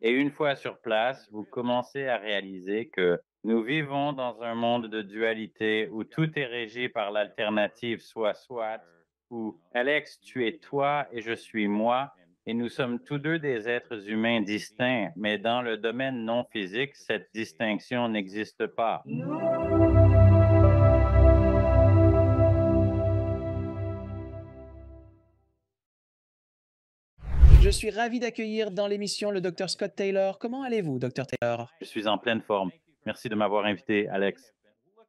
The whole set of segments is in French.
Et une fois sur place, vous commencez à réaliser que nous vivons dans un monde de dualité où tout est régi par l'alternative soit ou Alex, tu es toi et je suis moi, et nous sommes tous deux des êtres humains distincts, mais dans le domaine non physique, cette distinction n'existe pas. Je suis ravi d'accueillir dans l'émission le docteur Scott Taylor. Comment allez-vous, docteur Taylor? Je suis en pleine forme. Merci de m'avoir invité, Alex.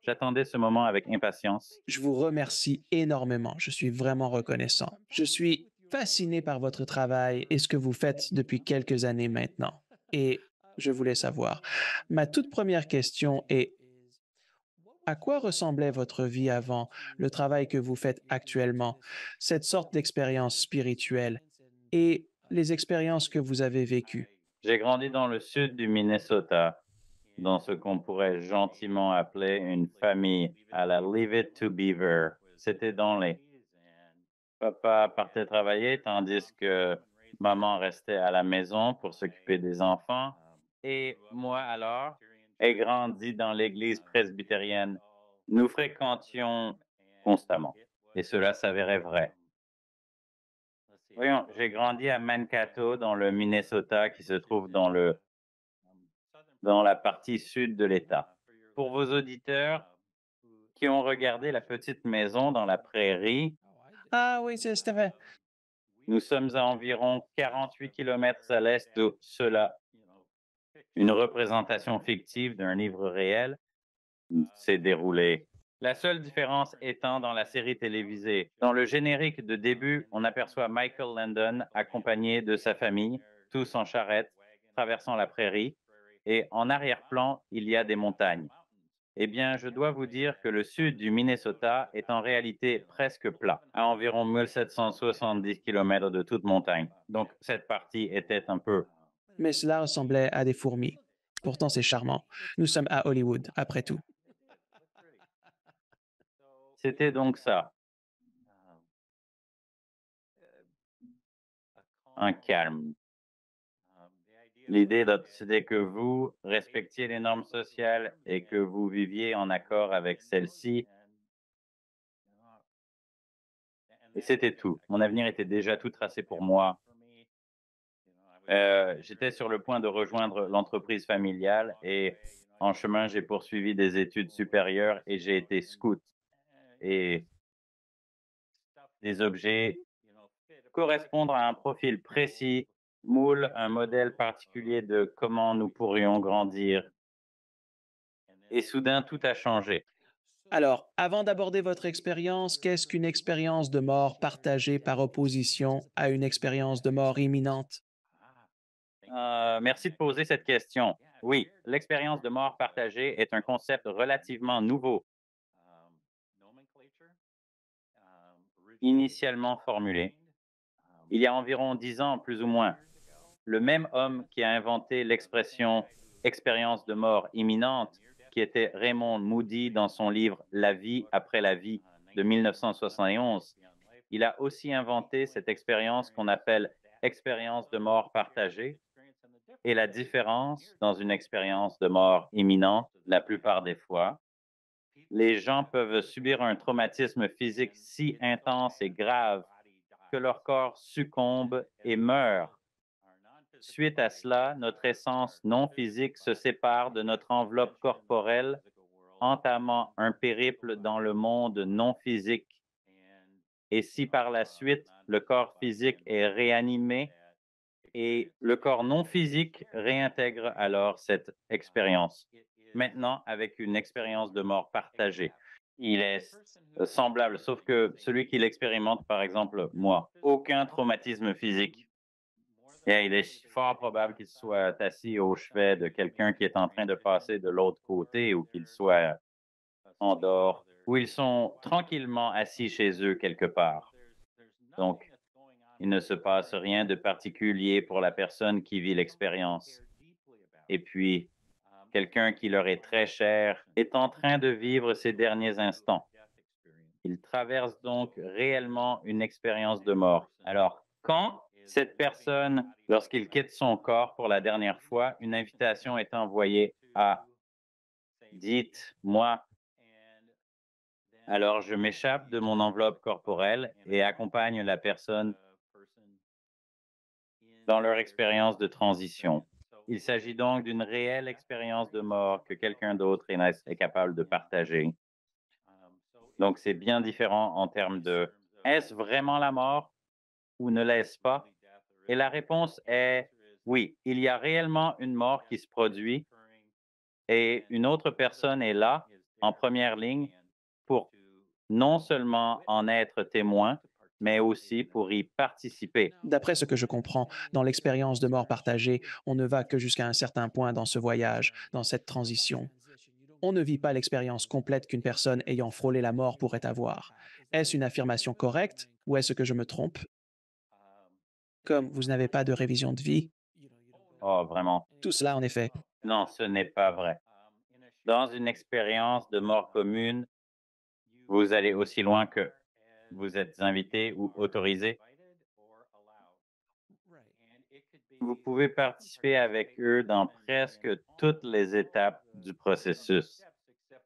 J'attendais ce moment avec impatience. Je vous remercie énormément. Je suis vraiment reconnaissant. Je suis fasciné par votre travail et ce que vous faites depuis quelques années maintenant. Et je voulais savoir, ma toute première question est, à quoi ressemblait votre vie avant le travail que vous faites actuellement, cette sorte d'expérience spirituelle et les expériences que vous avez vécues? J'ai grandi dans le sud du Minnesota, dans ce qu'on pourrait gentiment appeler une famille à la Leave It to Beaver. C'était dans les... Papa partait travailler tandis que maman restait à la maison pour s'occuper des enfants. Et moi alors, ai grandi dans l'église presbytérienne. Nous fréquentions constamment. Et cela s'avérait vrai. Voyons, j'ai grandi à Mankato, dans le Minnesota, qui se trouve dans la partie sud de l'État. Pour vos auditeurs qui ont regardé La petite maison dans la prairie, Ah oui, c'est vrai. nous sommes à environ 48 kilomètres à l'est de cela. Une représentation fictive d'un livre réel s'est déroulée. La seule différence étant dans la série télévisée. Dans le générique de début, on aperçoit Michael Landon accompagné de sa famille, tous en charrette, traversant la prairie, et en arrière-plan, il y a des montagnes. Eh bien, je dois vous dire que le sud du Minnesota est en réalité presque plat, à environ 1770 kilomètres de toute montagne. Donc, cette partie était un peu... Mais cela ressemblait à des fourmis. Pourtant, c'est charmant. Nous sommes à Hollywood, après tout. C'était donc ça, un calme. L'idée, c'était que vous respectiez les normes sociales et que vous viviez en accord avec celles-ci. Et c'était tout. Mon avenir était déjà tout tracé pour moi. J'étais sur le point de rejoindre l'entreprise familiale et en chemin, j'ai poursuivi des études supérieures et j'ai été scout. Et des objets correspondre à un profil précis moule un modèle particulier de comment nous pourrions grandir. Et soudain, tout a changé. Alors, avant d'aborder votre expérience, qu'est-ce qu'une expérience de mort partagée par opposition à une expérience de mort imminente? Merci de poser cette question. Oui, l'expérience de mort partagée est un concept relativement nouveau, initialement formulé il y a environ 10 ans, plus ou moins. Le même homme qui a inventé l'expression expérience de mort imminente, qui était Raymond Moody dans son livre La vie après la vie de 1971, il a aussi inventé cette expérience qu'on appelle expérience de mort partagée. Et la différence dans une expérience de mort imminente, la plupart des fois, les gens peuvent subir un traumatisme physique si intense et grave que leur corps succombe et meurt. Suite à cela, notre essence non physique se sépare de notre enveloppe corporelle, entamant un périple dans le monde non physique. Et si par la suite le corps physique est réanimé et le corps non physique réintègre alors cette expérience. Maintenant, avec une expérience de mort partagée, il est semblable, sauf que celui qui l'expérimente, par exemple, moi, aucun traumatisme physique. Et il est fort probable qu'il soit assis au chevet de quelqu'un qui est en train de passer de l'autre côté ou qu'il soit en dehors, ou ils sont tranquillement assis chez eux quelque part. Donc, il ne se passe rien de particulier pour la personne qui vit l'expérience. Et puis, quelqu'un qui leur est très cher est en train de vivre ses derniers instants. Il traverse donc réellement une expérience de mort. Alors, quand? Cette personne, lorsqu'il quitte son corps pour la dernière fois, une invitation est envoyée à dites-moi. Alors je m'échappe de mon enveloppe corporelle et accompagne la personne dans leur expérience de transition. Il s'agit donc d'une réelle expérience de mort que quelqu'un d'autre est capable de partager. Donc c'est bien différent en termes de est-ce vraiment la mort ou ne l'est-ce pas? Et la réponse est oui, il y a réellement une mort qui se produit et une autre personne est là, en première ligne, pour non seulement en être témoin, mais aussi pour y participer. D'après ce que je comprends, dans l'expérience de mort partagée, on ne va que jusqu'à un certain point dans ce voyage, dans cette transition. On ne vit pas l'expérience complète qu'une personne ayant frôlé la mort pourrait avoir. Est-ce une affirmation correcte ou est-ce que je me trompe? Comme vous n'avez pas de révision de vie? Oh, vraiment. Tout cela, en effet. Non, ce n'est pas vrai. Dans une expérience de mort commune, vous allez aussi loin que vous êtes invité ou autorisé. Vous pouvez participer avec eux dans presque toutes les étapes du processus,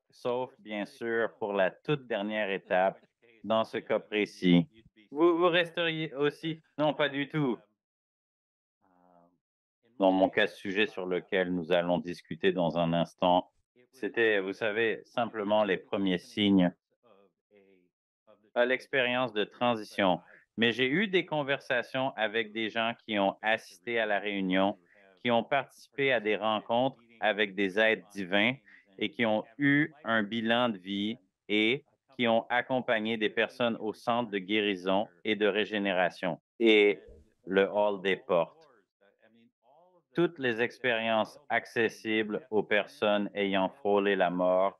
sauf bien sûr pour la toute dernière étape, dans ce cas précis. Vous resteriez aussi, non, pas du tout. Dans mon cas, sujet sur lequel nous allons discuter dans un instant, c'était, vous savez, simplement les premiers signes à l'expérience de transition. Mais j'ai eu des conversations avec des gens qui ont assisté à la réunion, qui ont participé à des rencontres avec des êtres divins et qui ont eu un bilan de vie et qui ont accompagné des personnes au centre de guérison et de régénération et le hall des portes. Toutes les expériences accessibles aux personnes ayant frôlé la mort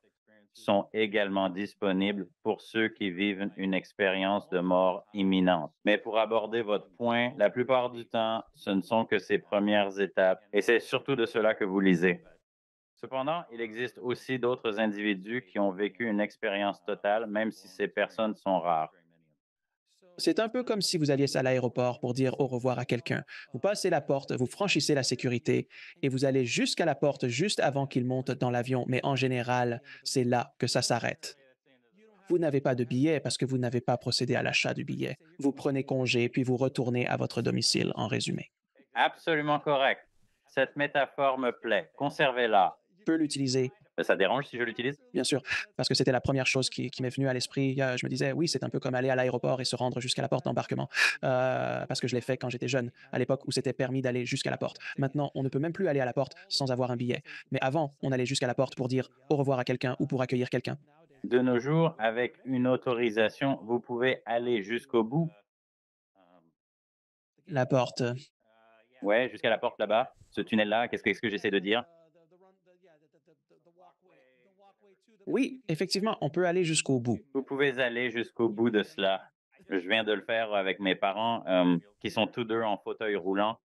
sont également disponibles pour ceux qui vivent une expérience de mort imminente. Mais pour aborder votre point, la plupart du temps, ce ne sont que ces premières étapes et c'est surtout de cela que vous lisez. Cependant, il existe aussi d'autres individus qui ont vécu une expérience totale, même si ces personnes sont rares. C'est un peu comme si vous alliez à l'aéroport pour dire au revoir à quelqu'un. Vous passez la porte, vous franchissez la sécurité et vous allez jusqu'à la porte juste avant qu'il monte dans l'avion, mais en général, c'est là que ça s'arrête. Vous n'avez pas de billet parce que vous n'avez pas procédé à l'achat du billet. Vous prenez congé puis vous retournez à votre domicile, en résumé. Absolument correct. Cette métaphore me plaît. Conservez-la. Je peux l'utiliser, Ça dérange si je l'utilise? bien sûr, parce que c'était la première chose qui m'est venue à l'esprit. Je me disais, oui, c'est un peu comme aller à l'aéroport et se rendre jusqu'à la porte d'embarquement, parce que je l'ai fait quand j'étais jeune, à l'époque où c'était permis d'aller jusqu'à la porte. Maintenant, on ne peut même plus aller à la porte sans avoir un billet. Mais avant, on allait jusqu'à la porte pour dire au revoir à quelqu'un ou pour accueillir quelqu'un. De nos jours, avec une autorisation, vous pouvez aller jusqu'au bout. La porte. Ouais, jusqu'à la porte là-bas, ce tunnel-là, qu'est-ce que j'essaie de dire? Oui, effectivement, on peut aller jusqu'au bout. Vous pouvez aller jusqu'au bout de cela. Je viens de le faire avec mes parents, qui sont tous 2 en fauteuil roulant.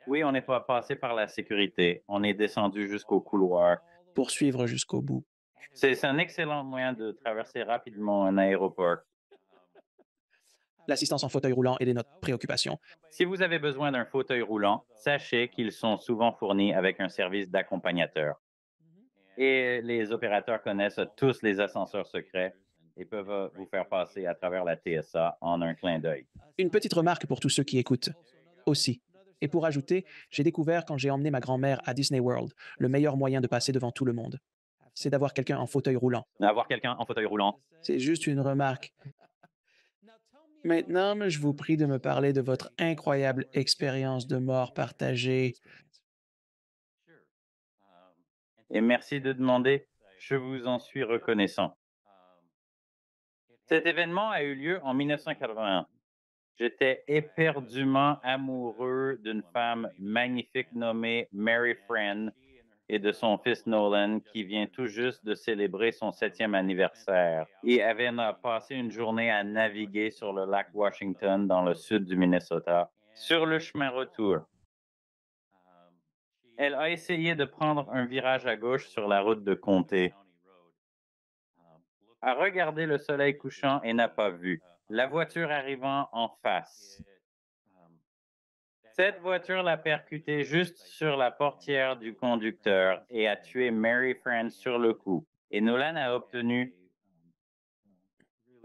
Oui, on n'est pas passé par la sécurité. On est descendu jusqu'au couloir. Poursuivre jusqu'au bout. C'est un excellent moyen de traverser rapidement un aéroport. L'assistance en fauteuil roulant est de notre préoccupation. Si vous avez besoin d'un fauteuil roulant, sachez qu'ils sont souvent fournis avec un service d'accompagnateur. Et les opérateurs connaissent tous les ascenseurs secrets et peuvent vous faire passer à travers la TSA en un clin d'œil. Une petite remarque pour tous ceux qui écoutent aussi. Et pour ajouter, j'ai découvert quand j'ai emmené ma grand-mère à Disney World, le meilleur moyen de passer devant tout le monde, c'est d'avoir quelqu'un en fauteuil roulant. Avoir quelqu'un en fauteuil roulant. C'est juste une remarque. Maintenant, je vous prie de me parler de votre incroyable expérience de mort partagée. Et merci de demander, je vous en suis reconnaissant. Cet événement a eu lieu en 1981. J'étais éperdument amoureux d'une femme magnifique nommée Mary Friend et de son fils Nolan qui vient tout juste de célébrer son 7e anniversaire et avait passé une journée à naviguer sur le lac Washington dans le sud du Minnesota. Sur le chemin retour, elle a essayé de prendre un virage à gauche sur la route de comté, a regardé le soleil couchant et n'a pas vu la voiture arrivant en face. Cette voiture l'a percuté juste sur la portière du conducteur et a tué Mary Fran sur le coup. Et Nolan a obtenu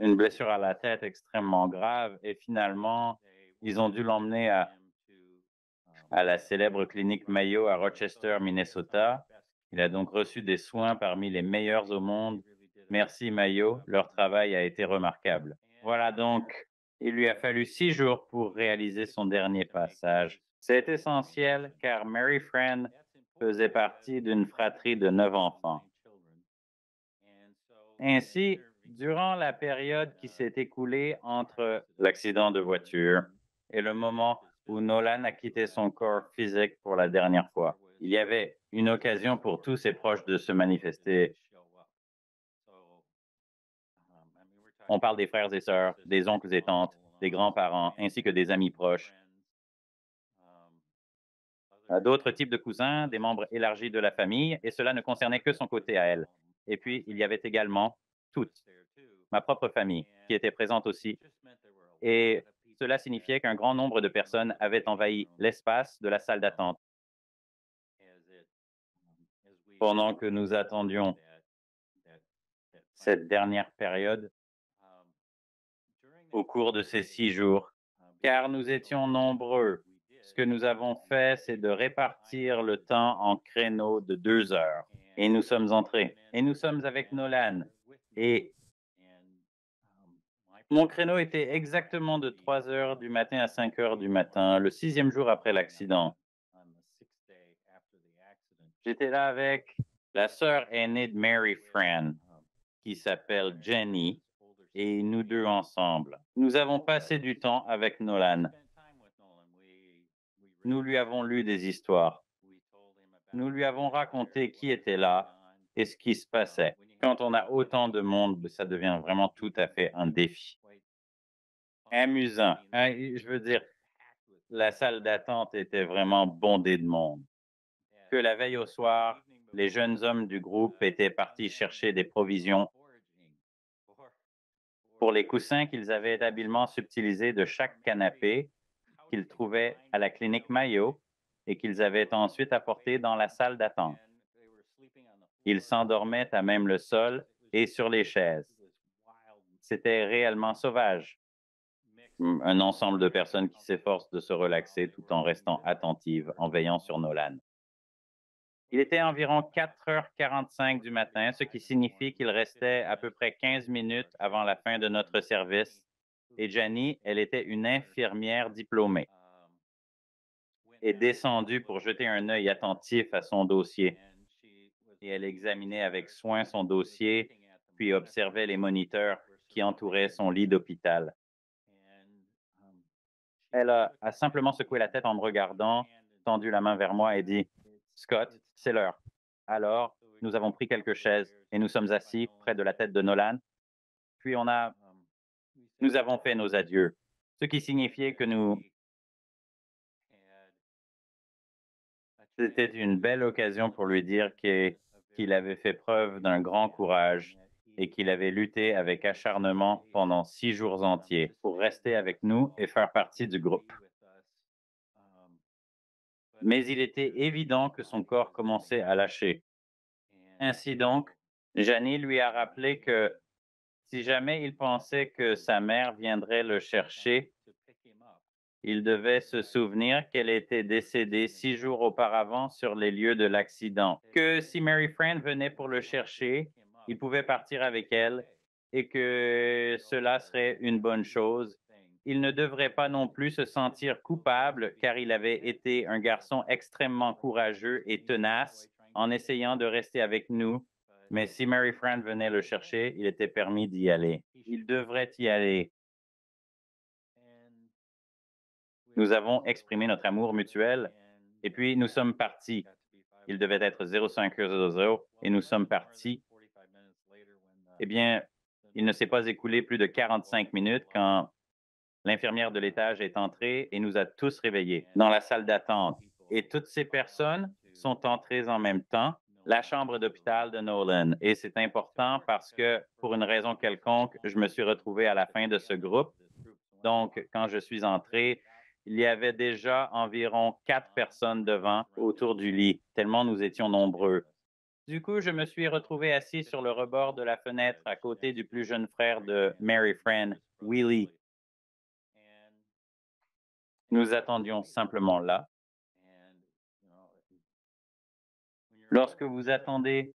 une blessure à la tête extrêmement grave et finalement, ils ont dû l'emmener à la célèbre clinique Mayo à Rochester, Minnesota. Il a donc reçu des soins parmi les meilleurs au monde. Merci Mayo, leur travail a été remarquable. Voilà donc, il lui a fallu 6 jours pour réaliser son dernier passage. C'est essentiel car Mary Fran faisait partie d'une fratrie de 9 enfants. Ainsi, durant la période qui s'est écoulée entre l'accident de voiture et le moment où Nolan a quitté son corps physique pour la dernière fois, il y avait une occasion pour tous ses proches de se manifester. On parle des frères et sœurs, des oncles et tantes, des grands-parents, ainsi que des amis proches. D'autres types de cousins, des membres élargis de la famille, et cela ne concernait que son côté à elle. Et puis, il y avait également toute ma propre famille qui était présente aussi. Et cela signifiait qu'un grand nombre de personnes avaient envahi l'espace de la salle d'attente pendant que nous attendions cette dernière période au cours de ces 6 jours, car nous étions nombreux. Ce que nous avons fait, c'est de répartir le temps en créneaux de 2 heures. Et nous sommes entrés. Et nous sommes avec Nolan. Et mon créneau était exactement de 3 heures du matin à 5 heures du matin, le 6e jour après l'accident. J'étais là avec la sœur aînée de Mary Fran, qui s'appelle Jenny, et nous deux ensemble. Nous avons passé du temps avec Nolan. Nous lui avons lu des histoires. Nous lui avons raconté qui était là et ce qui se passait. Quand on a autant de monde, ça devient vraiment tout à fait un défi. Amusant. Je veux dire, la salle d'attente était vraiment bondée de monde. Que la veille au soir, les jeunes hommes du groupe étaient partis chercher des provisions pour les coussins qu'ils avaient habilement subtilisés de chaque canapé qu'ils trouvaient à la clinique Mayo et qu'ils avaient ensuite apportés dans la salle d'attente. Ils s'endormaient à même le sol et sur les chaises. C'était réellement sauvage. Un ensemble de personnes qui s'efforcent de se relaxer tout en restant attentives, en veillant sur Nolan. Il était environ 4h45 du matin, ce qui signifie qu'il restait à peu près 15 minutes avant la fin de notre service. Et Jenny, elle était une infirmière diplômée, est descendue pour jeter un œil attentif à son dossier. Et elle examinait avec soin son dossier, puis observait les moniteurs qui entouraient son lit d'hôpital. Elle a simplement secoué la tête en me regardant, tendu la main vers moi et dit « Scott, c'est l'heure. » Alors, nous avons pris quelques chaises et nous sommes assis près de la tête de Nolan. Puis nous avons fait nos adieux, ce qui signifiait que c'était une belle occasion pour lui dire qu'il avait fait preuve d'un grand courage et qu'il avait lutté avec acharnement pendant 6 jours entiers pour rester avec nous et faire partie du groupe. Mais il était évident que son corps commençait à lâcher. Ainsi donc, Janie lui a rappelé que si jamais il pensait que sa mère viendrait le chercher, il devait se souvenir qu'elle était décédée 6 jours auparavant sur les lieux de l'accident, que si Mary Fran venait pour le chercher, il pouvait partir avec elle et que cela serait une bonne chose. Il ne devrait pas non plus se sentir coupable car il avait été un garçon extrêmement courageux et tenace en essayant de rester avec nous. Mais si Mary Fran venait le chercher, il était permis d'y aller. Il devrait y aller. Nous avons exprimé notre amour mutuel et puis nous sommes partis. Il devait être 0500 et nous sommes partis. Eh bien, il ne s'est pas écoulé plus de 45 minutes quand l'infirmière de l'étage est entrée et nous a tous réveillés dans la salle d'attente. Et toutes ces personnes sont entrées en même temps, la chambre d'hôpital de Nolan. Et c'est important parce que, pour une raison quelconque, je me suis retrouvé à la fin de ce groupe. Donc, quand je suis entré, il y avait déjà environ 4 personnes devant autour du lit, tellement nous étions nombreux. Du coup, je me suis retrouvé assis sur le rebord de la fenêtre à côté du plus jeune frère de Mary Fran, Willie. Nous attendions simplement là. Lorsque vous attendez,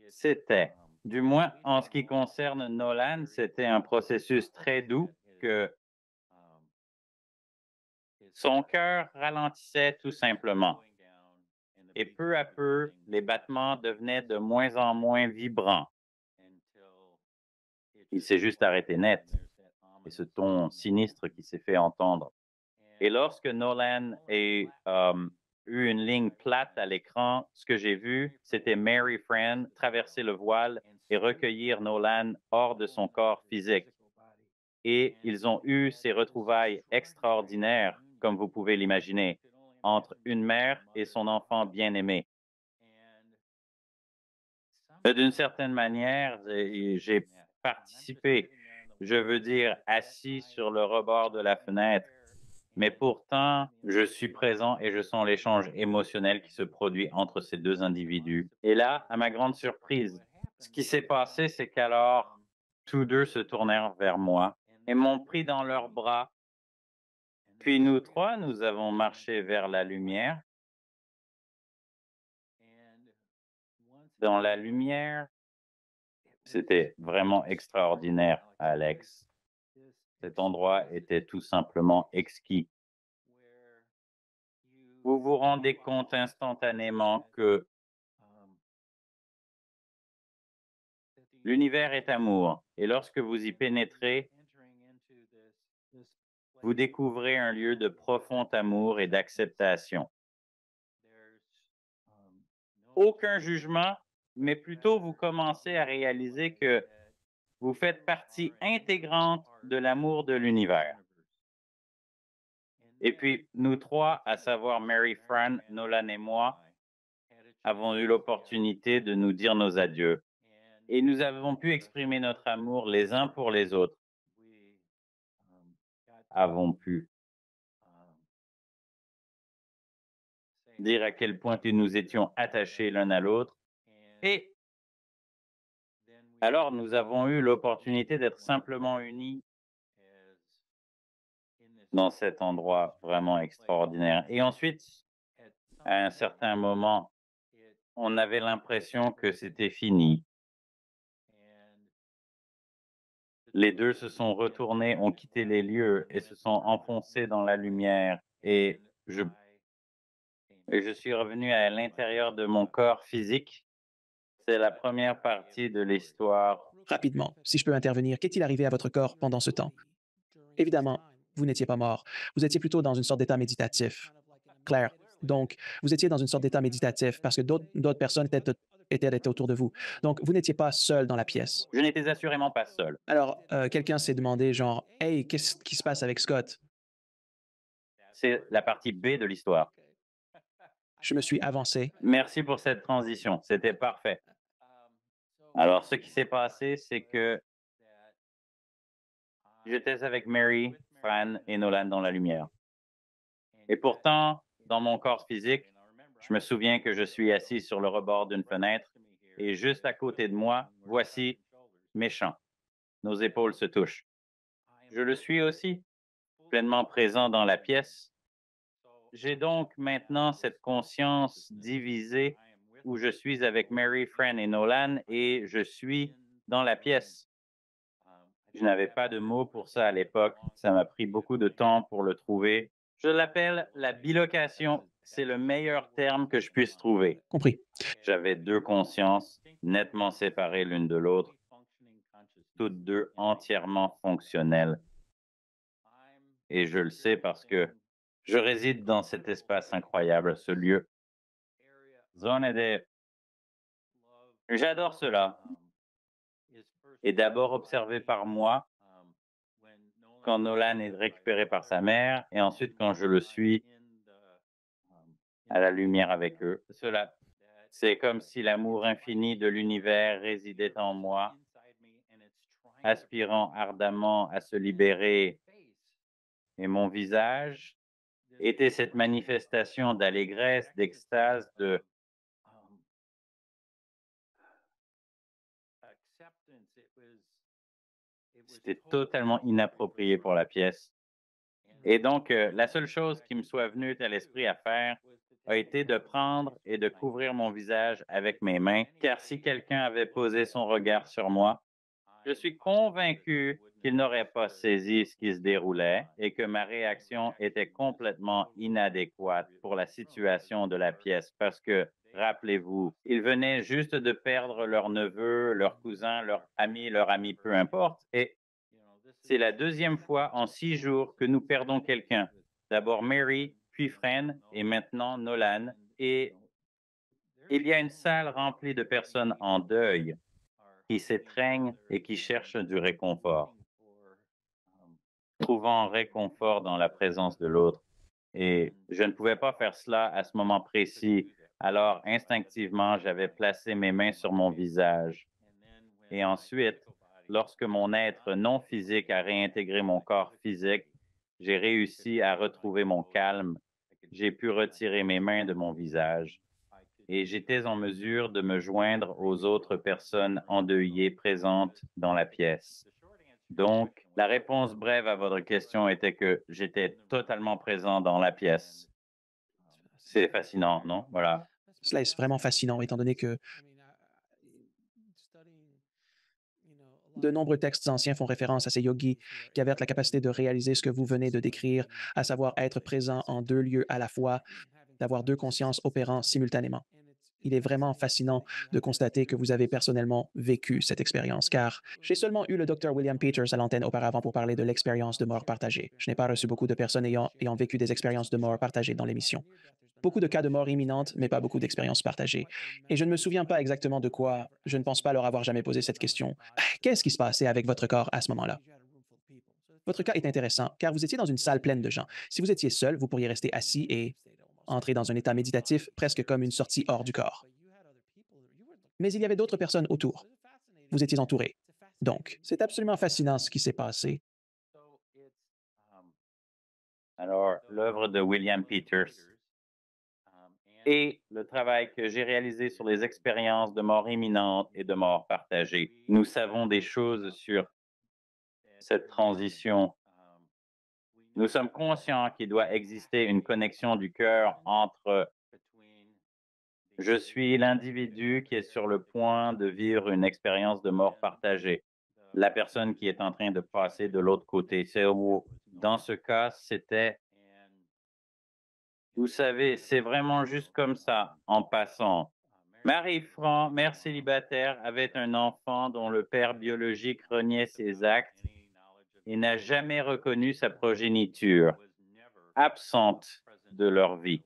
c'était, du moins en ce qui concerne Nolan, c'était un processus très doux que son cœur ralentissait tout simplement. Et peu à peu, les battements devenaient de moins en moins vibrants. Il s'est juste arrêté net, et ce ton sinistre qui s'est fait entendre. Et lorsque Nolan a eu une ligne plate à l'écran, ce que j'ai vu, c'était Mary Fran traverser le voile et recueillir Nolan hors de son corps physique. Et ils ont eu ces retrouvailles extraordinaires, comme vous pouvez l'imaginer, entre une mère et son enfant bien-aimé. D'une certaine manière, j'ai participé, je veux dire, assis sur le rebord de la fenêtre, mais pourtant, je suis présent et je sens l'échange émotionnel qui se produit entre ces deux individus. Et là, à ma grande surprise, ce qui s'est passé, c'est qu'alors, tous deux se tournèrent vers moi et m'ont pris dans leurs bras. Puis nous trois, nous avons marché vers la lumière. Dans la lumière, c'était vraiment extraordinaire, Alex. Cet endroit était tout simplement exquis. Vous vous rendez compte instantanément que l'univers est amour, et lorsque vous y pénétrez, vous découvrez un lieu de profond amour et d'acceptation. Aucun jugement, mais plutôt vous commencez à réaliser que vous faites partie intégrante de l'amour de l'univers. Et puis, nous trois, à savoir Mary Fran, Nolan et moi, avons eu l'opportunité de nous dire nos adieux. Et nous avons pu exprimer notre amour les uns pour les autres. Avons pu dire à quel point nous étions attachés l'un à l'autre. Et alors, nous avons eu l'opportunité d'être simplement unis dans cet endroit vraiment extraordinaire. Et ensuite, à un certain moment, on avait l'impression que c'était fini. Les deux se sont retournés, ont quitté les lieux et se sont enfoncés dans la lumière. Et je suis revenu à l'intérieur de mon corps physique. C'est la première partie de l'histoire. Rapidement, si je peux intervenir, qu'est-il arrivé à votre corps pendant ce temps? Évidemment, vous n'étiez pas mort. Vous étiez plutôt dans une sorte d'état méditatif. Claire. Donc, vous étiez dans une sorte d'état méditatif parce que d'autres personnes étaient autour de vous. Donc, vous n'étiez pas seul dans la pièce. Je n'étais assurément pas seul. Alors, quelqu'un s'est demandé, genre, Hey, qu'est-ce qui se passe avec Scott? C'est la partie B de l'histoire. Je me suis avancé. Merci pour cette transition. C'était parfait. Alors, ce qui s'est passé, c'est que j'étais avec Mary, Fran et Nolan dans la lumière. Et pourtant, dans mon corps physique, je me souviens que je suis assis sur le rebord d'une fenêtre et juste à côté de moi, voici méchant. Nos épaules se touchent. Je le suis aussi, pleinement présent dans la pièce. J'ai donc maintenant cette conscience divisée où je suis avec Mary, Fran et Nolan et je suis dans la pièce. Je n'avais pas de mots pour ça à l'époque. Ça m'a pris beaucoup de temps pour le trouver. Je l'appelle la bilocation. C'est le meilleur terme que je puisse trouver. Compris. J'avais deux consciences nettement séparées l'une de l'autre, toutes deux entièrement fonctionnelles. Et je le sais parce que je réside dans cet espace incroyable, ce lieu. Zone de... J'adore cela. Et d'abord observé par moi quand Nolan est récupéré par sa mère et ensuite quand je le suis à la lumière avec eux. Cela, c'est comme si l'amour infini de l'univers résidait en moi, aspirant ardemment à se libérer. Et mon visage, était cette manifestation d'allégresse, d'extase, de c'était totalement inapproprié pour la pièce. Et donc, la seule chose qui me soit venue à l'esprit à faire a été de prendre et de couvrir mon visage avec mes mains, car si quelqu'un avait posé son regard sur moi, je suis convaincu qu'il n'aurait pas saisi ce qui se déroulait et que ma réaction était complètement inadéquate pour la situation de la pièce parce que, rappelez-vous, ils venaient juste de perdre leur neveu, leur cousin, leur ami, peu importe, et c'est la deuxième fois en 6 jours que nous perdons quelqu'un. D'abord Mary, puis Fran et maintenant Nolan. Et il y a une salle remplie de personnes en deuil qui s'étreignent et qui cherchent du réconfort, trouvant réconfort dans la présence de l'autre. Et je ne pouvais pas faire cela à ce moment précis. Alors, instinctivement, j'avais placé mes mains sur mon visage. Et ensuite, lorsque mon être non physique a réintégré mon corps physique, j'ai réussi à retrouver mon calme. J'ai pu retirer mes mains de mon visage et j'étais en mesure de me joindre aux autres personnes endeuillées présentes dans la pièce. Donc, la réponse brève à votre question était que j'étais totalement présent dans la pièce. C'est fascinant, non? Voilà. Cela est vraiment fascinant, étant donné que de nombreux textes anciens font référence à ces yogis qui avertent la capacité de réaliser ce que vous venez de décrire, à savoir être présent en deux lieux à la fois, d'avoir deux consciences opérant simultanément. Il est vraiment fascinant de constater que vous avez personnellement vécu cette expérience, car j'ai seulement eu le Dr. William Peters à l'antenne auparavant pour parler de l'expérience de mort partagée. Je n'ai pas reçu beaucoup de personnes ayant vécu des expériences de mort partagée dans l'émission. Beaucoup de cas de mort imminente, mais pas beaucoup d'expériences partagées. Et je ne me souviens pas exactement de quoi, je ne pense pas leur avoir jamais posé cette question. Qu'est-ce qui se passait avec votre corps à ce moment-là? Votre cas est intéressant, car vous étiez dans une salle pleine de gens. Si vous étiez seul, vous pourriez rester assis et entrer dans un état méditatif, presque comme une sortie hors du corps. Mais il y avait d'autres personnes autour. Vous étiez entouré. Donc, c'est absolument fascinant ce qui s'est passé. Alors, l'œuvre de William Peters et le travail que j'ai réalisé sur les expériences de mort imminente et de mort partagée. Nous savons des choses sur cette transition. Nous sommes conscients qu'il doit exister une connexion du cœur entre je suis l'individu qui est sur le point de vivre une expérience de mort partagée, la personne qui est en train de passer de l'autre côté. Dans ce cas, c'était, vous savez, c'est vraiment juste comme ça, en passant. Marie-Franc, mère célibataire, avait un enfant dont le père biologique reniait ses actes et n'a jamais reconnu sa progéniture, absente de leur vie.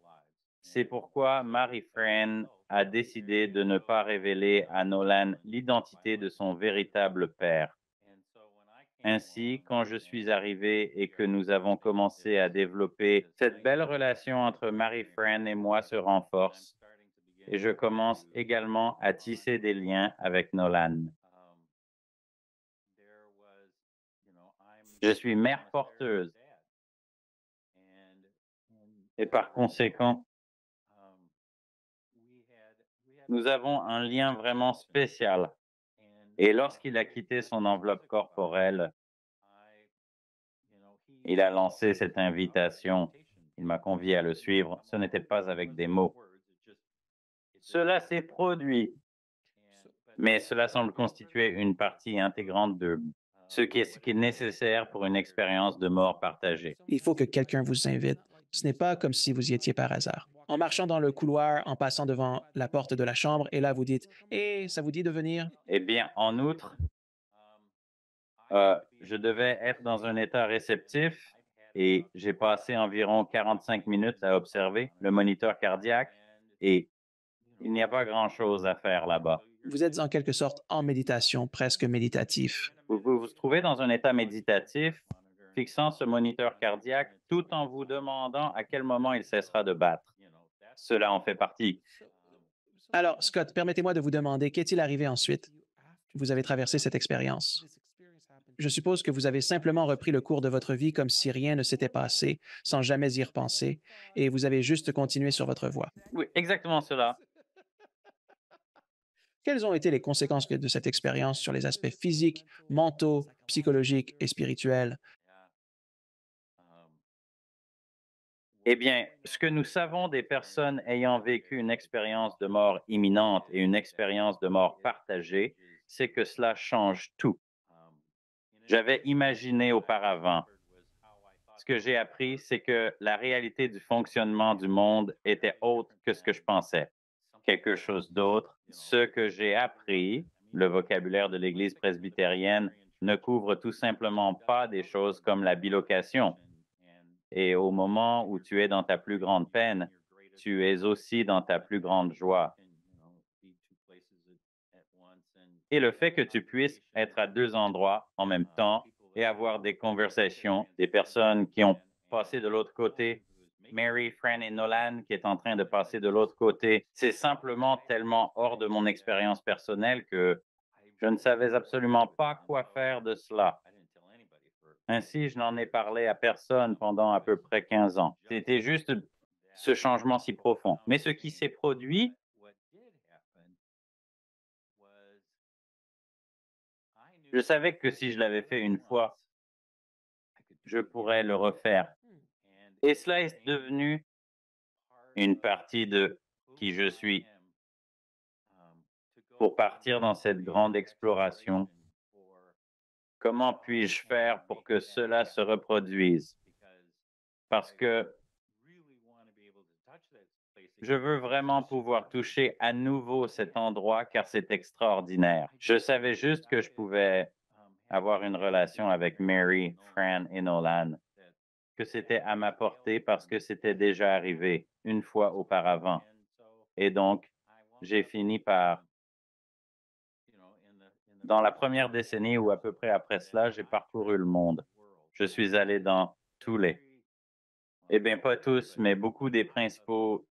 C'est pourquoi Marie-Fran a décidé de ne pas révéler à Nolan l'identité de son véritable père. Ainsi, quand je suis arrivé et que nous avons commencé à développer, cette belle relation entre Marie-Fran et moi se renforce et je commence également à tisser des liens avec Nolan. Je suis mère porteuse et par conséquent, nous avons un lien vraiment spécial. Et lorsqu'il a quitté son enveloppe corporelle, il a lancé cette invitation. Il m'a convié à le suivre. Ce n'était pas avec des mots. Cela s'est produit, mais cela semble constituer une partie intégrante de ce qui est nécessaire pour une expérience de mort partagée. Il faut que quelqu'un vous invite. Ce n'est pas comme si vous y étiez par hasard. En marchant dans le couloir, en passant devant la porte de la chambre, et là vous dites, «Eh, ça vous dit de venir?» Eh bien, en outre, je devais être dans un état réceptif et j'ai passé environ 45 minutes à observer le moniteur cardiaque et il n'y a pas grand-chose à faire là-bas. Vous êtes en quelque sorte en méditation, presque méditatif. Vous trouvez dans un état méditatif, fixant ce moniteur cardiaque tout en vous demandant à quel moment il cessera de battre. Cela en fait partie. Alors, Scott, permettez-moi de vous demander, qu'est-il arrivé ensuite? Vous avez traversé cette expérience. Je suppose que vous avez simplement repris le cours de votre vie comme si rien ne s'était passé, sans jamais y repenser, et vous avez juste continué sur votre voie. Oui, exactement cela. Quelles ont été les conséquences de cette expérience sur les aspects physiques, mentaux, psychologiques et spirituels? Eh bien, ce que nous savons des personnes ayant vécu une expérience de mort imminente et une expérience de mort partagée, c'est que cela change tout. J'avais imaginé auparavant. Ce que j'ai appris, c'est que la réalité du fonctionnement du monde était autre que ce que je pensais. Quelque chose d'autre. Ce que j'ai appris, le vocabulaire de l'Église presbytérienne, ne couvre tout simplement pas des choses comme la bilocation. Et au moment où tu es dans ta plus grande peine, tu es aussi dans ta plus grande joie. Et le fait que tu puisses être à deux endroits en même temps et avoir des conversations, des personnes qui ont passé de l'autre côté, Mary, Fran et Nolan qui est en train de passer de l'autre côté, c'est simplement tellement hors de mon expérience personnelle que je ne savais absolument pas quoi faire de cela. Ainsi, je n'en ai parlé à personne pendant à peu près 15 ans. C'était juste ce changement si profond. Mais ce qui s'est produit, je savais que si je l'avais fait une fois, je pourrais le refaire. Et cela est devenu une partie de qui je suis pour partir dans cette grande exploration. Comment puis-je faire pour que cela se reproduise? Parce que je veux vraiment pouvoir toucher à nouveau cet endroit car c'est extraordinaire. Je savais juste que je pouvais avoir une relation avec Mary, Fran et Nolan, que c'était à ma portée parce que c'était déjà arrivé une fois auparavant. Et donc, j'ai fini par, dans la première décennie ou à peu près après cela, j'ai parcouru le monde. Je suis allé dans tous les, eh bien pas tous, mais beaucoup des principaux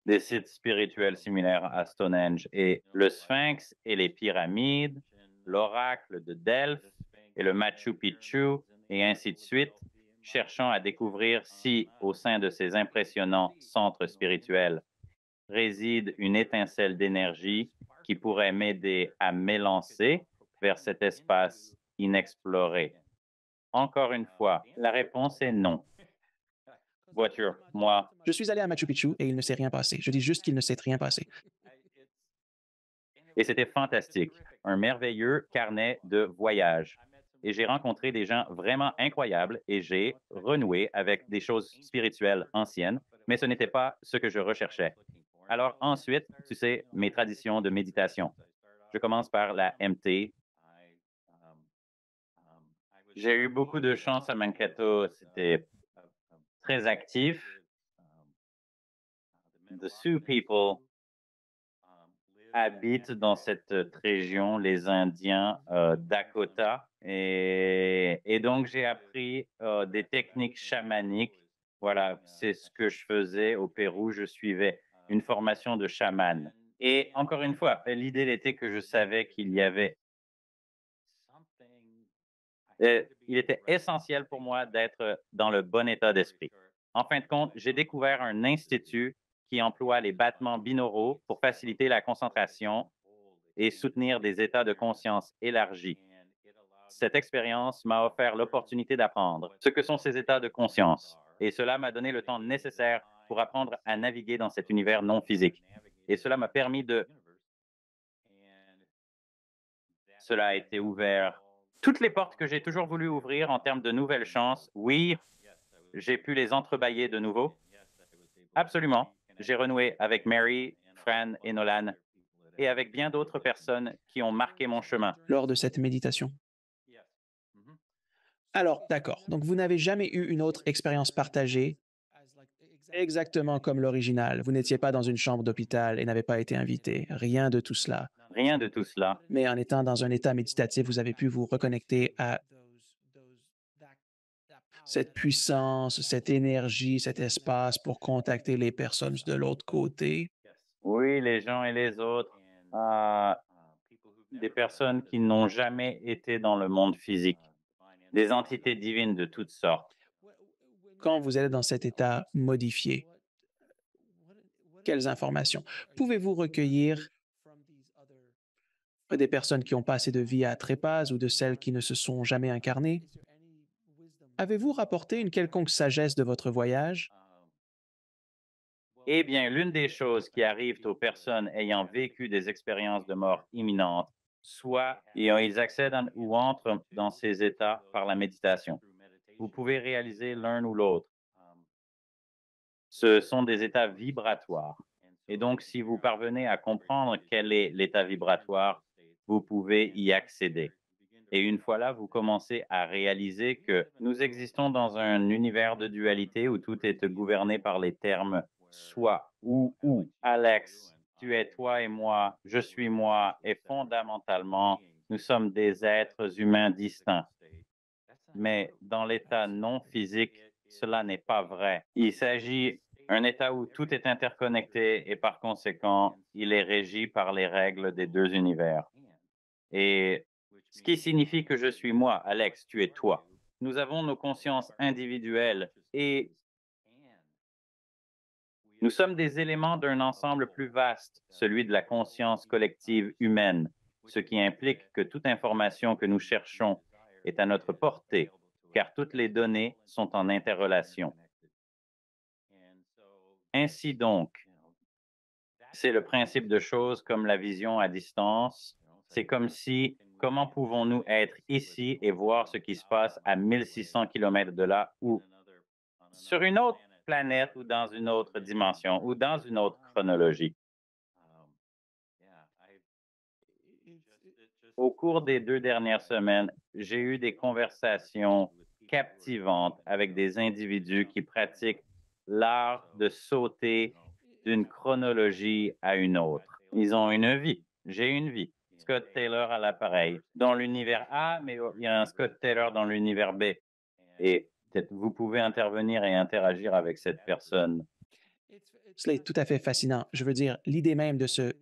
des sites spirituels similaires à Stonehenge et le Sphinx et les pyramides, l'oracle de Delphes et le Machu Picchu et ainsi de suite, cherchant à découvrir si au sein de ces impressionnants centres spirituels réside une étincelle d'énergie qui pourrait m'aider à m'élancer vers cet espace inexploré. Encore une fois, la réponse est non. Voiture, moi, Je suis allé à Machu Picchu et il ne s'est rien passé. Je dis juste qu'il ne s'est rien passé. et c'était fantastique. Un merveilleux carnet de voyage. Et j'ai rencontré des gens vraiment incroyables et j'ai renoué avec des choses spirituelles anciennes, mais ce n'était pas ce que je recherchais. Alors ensuite, tu sais, mes traditions de méditation. Je commence par la MT. J'ai eu beaucoup de chance à Mankato. C'était très actif. The Sioux people habitent dans cette région, les Indiens Dakota. Et donc, j'ai appris des techniques chamaniques. Voilà, c'est ce que je faisais au Pérou. Je suivais une formation de chaman. Et encore une fois, l'idée était que je savais qu'il y avait, il était essentiel pour moi d'être dans le bon état d'esprit. En fin de compte, j'ai découvert un institut qui emploie les battements binauraux pour faciliter la concentration et soutenir des états de conscience élargis. Cette expérience m'a offert l'opportunité d'apprendre ce que sont ces états de conscience et cela m'a donné le temps nécessaire pour apprendre à naviguer dans cet univers non physique. Et cela m'a permis de... Cela a été ouvert. Toutes les portes que j'ai toujours voulu ouvrir en termes de nouvelles chances, oui, j'ai pu les entrebâiller de nouveau. Absolument. J'ai renoué avec Mary, Fran et Nolan et avec bien d'autres personnes qui ont marqué mon chemin. Lors de cette méditation. Alors, d'accord. Donc, vous n'avez jamais eu une autre expérience partagée exactement comme l'original. Vous n'étiez pas dans une chambre d'hôpital et n'avez pas été invité. Rien de tout cela. Rien de tout cela. Mais en étant dans un état méditatif, vous avez pu vous reconnecter à cette puissance, cette énergie, cet espace pour contacter les personnes de l'autre côté. Oui, les gens et les autres. Ah, des personnes qui n'ont jamais été dans le monde physique, des entités divines de toutes sortes. Quand vous êtes dans cet état modifié, quelles informations pouvez-vous recueillir des personnes qui ont pas assez de vie à trépas ou de celles qui ne se sont jamais incarnées? Avez-vous rapporté une quelconque sagesse de votre voyage? Eh bien, l'une des choses qui arrivent aux personnes ayant vécu des expériences de mort imminente, soit ils accèdent ou entrent dans ces états par la méditation. Vous pouvez réaliser l'un ou l'autre. Ce sont des états vibratoires. Et donc, si vous parvenez à comprendre quel est l'état vibratoire, vous pouvez y accéder. Et une fois là, vous commencez à réaliser que nous existons dans un univers de dualité où tout est gouverné par les termes soi ou. Alex, tu es toi et moi, je suis moi, et fondamentalement, nous sommes des êtres humains distincts. Mais dans l'état non physique, cela n'est pas vrai. Il s'agit d'un état où tout est interconnecté et par conséquent, il est régi par les règles des deux univers. Et ce qui signifie que je suis moi, Alex, tu es toi. Nous avons nos consciences individuelles et nous sommes des éléments d'un ensemble plus vaste, celui de la conscience collective humaine, ce qui implique que toute information que nous cherchons est à notre portée, car toutes les données sont en interrelation. Ainsi donc, c'est le principe de choses comme la vision à distance. C'est comme si, comment pouvons-nous être ici et voir ce qui se passe à 1600 kilomètres de là ou sur une autre planète ou dans une autre dimension ou dans une autre chronologie? Au cours des 2 dernières semaines, j'ai eu des conversations captivantes avec des individus qui pratiquent l'art de sauter d'une chronologie à une autre. Ils ont une vie. J'ai une vie. Scott Taylor à l'appareil. Dans l'univers A, mais il y a un Scott Taylor dans l'univers B. Et peut-être vous pouvez intervenir et interagir avec cette personne. Cela est tout à fait fascinant. Je veux dire, l'idée même de ce...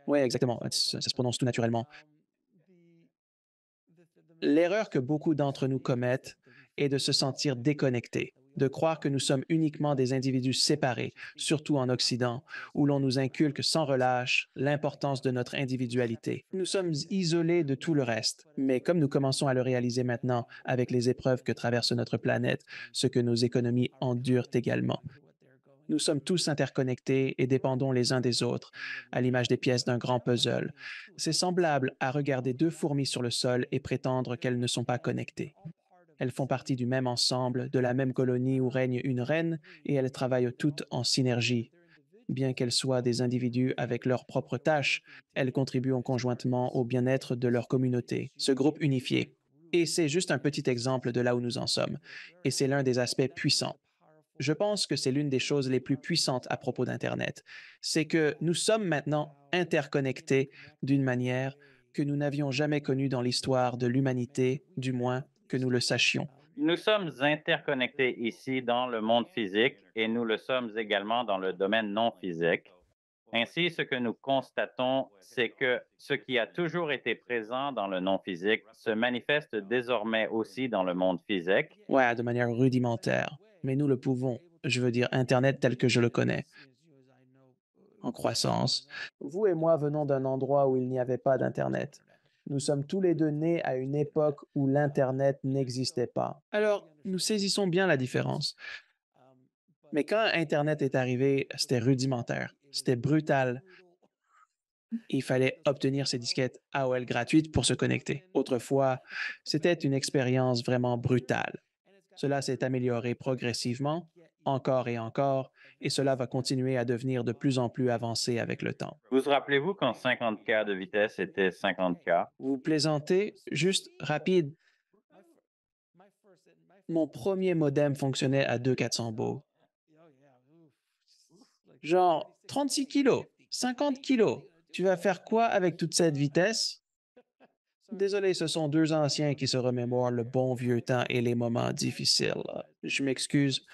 Oui, exactement. Ça se prononce tout naturellement. L'erreur que beaucoup d'entre nous commettent est de se sentir déconnectés, de croire que nous sommes uniquement des individus séparés, surtout en Occident, où l'on nous inculque sans relâche l'importance de notre individualité. Nous sommes isolés de tout le reste, mais comme nous commençons à le réaliser maintenant avec les épreuves que traverse notre planète, ce que nos économies endurent également, nous sommes tous interconnectés et dépendons les uns des autres, à l'image des pièces d'un grand puzzle. C'est semblable à regarder deux fourmis sur le sol et prétendre qu'elles ne sont pas connectées. Elles font partie du même ensemble, de la même colonie où règne une reine, et elles travaillent toutes en synergie. Bien qu'elles soient des individus avec leurs propres tâches, elles contribuent conjointement au bien-être de leur communauté, ce groupe unifié. Et c'est juste un petit exemple de là où nous en sommes. Et c'est l'un des aspects puissants. Je pense que c'est l'une des choses les plus puissantes à propos d'Internet. C'est que nous sommes maintenant interconnectés d'une manière que nous n'avions jamais connue dans l'histoire de l'humanité, du moins que nous le sachions. Nous sommes interconnectés ici dans le monde physique et nous le sommes également dans le domaine non physique. Ainsi, ce que nous constatons, c'est que ce qui a toujours été présent dans le non physique se manifeste désormais aussi dans le monde physique. Ouais, de manière rudimentaire. Mais nous le pouvons. Je veux dire Internet tel que je le connais, en croissance. Vous et moi venons d'un endroit où il n'y avait pas d'Internet. Nous sommes tous les deux nés à une époque où l'Internet n'existait pas. Alors, nous saisissons bien la différence. Mais quand Internet est arrivé, c'était rudimentaire, c'était brutal. Il fallait obtenir ces disquettes AOL gratuites pour se connecter. Autrefois, c'était une expérience vraiment brutale. Cela s'est amélioré progressivement, encore et encore, et cela va continuer à devenir de plus en plus avancé avec le temps. Vous rappelez-vous quand 50K de vitesse était 50K? Vous plaisantez? Juste rapide. Mon premier modem fonctionnait à 2400 bauds. Genre 36 kilos, 50 kilos. Tu vas faire quoi avec toute cette vitesse? Désolé, ce sont deux anciens qui se remémorent le bon vieux temps et les moments difficiles. Je m'excuse.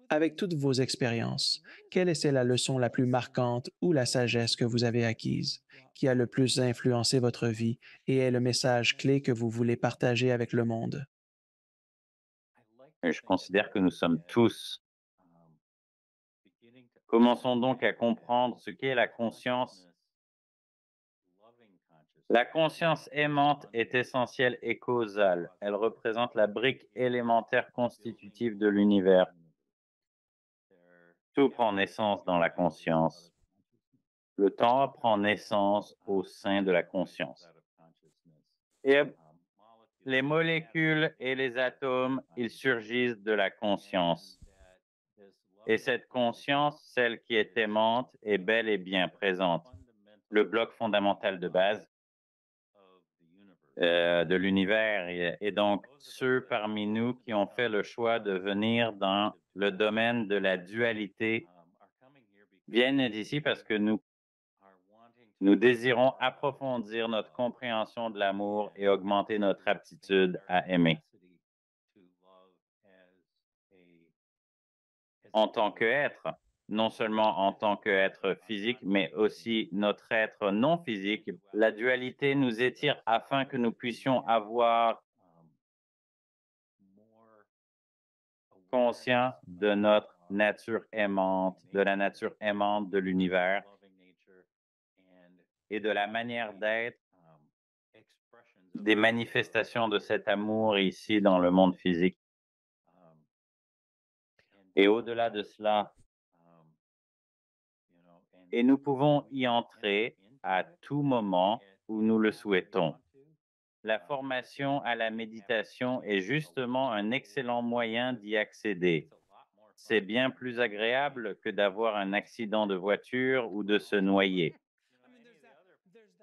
Avec toutes vos expériences, quelle est la leçon la plus marquante ou la sagesse que vous avez acquise, qui a le plus influencé votre vie et est le message clé que vous voulez partager avec le monde? Et je considère que nous sommes tous. Commençons donc à comprendre ce qu'est la conscience. La conscience aimante est essentielle et causale. Elle représente la brique élémentaire constitutive de l'univers. Tout prend naissance dans la conscience. Le temps prend naissance au sein de la conscience. Et les molécules et les atomes, ils surgissent de la conscience. Et cette conscience, celle qui est aimante, est bel et bien présente. Le bloc fondamental de base de l'univers et donc ceux parmi nous qui ont fait le choix de venir dans le domaine de la dualité viennent ici parce que nous désirons approfondir notre compréhension de l'amour et augmenter notre aptitude à aimer. En tant qu'être, non seulement en tant qu'être physique, mais aussi notre être non physique, la dualité nous étire afin que nous puissions avoir conscience de notre nature aimante, de la nature aimante de l'univers et de la manière d'être des manifestations de cet amour ici dans le monde physique. Et au-delà de cela, et nous pouvons y entrer à tout moment où nous le souhaitons. La formation à la méditation est justement un excellent moyen d'y accéder. C'est bien plus agréable que d'avoir un accident de voiture ou de se noyer.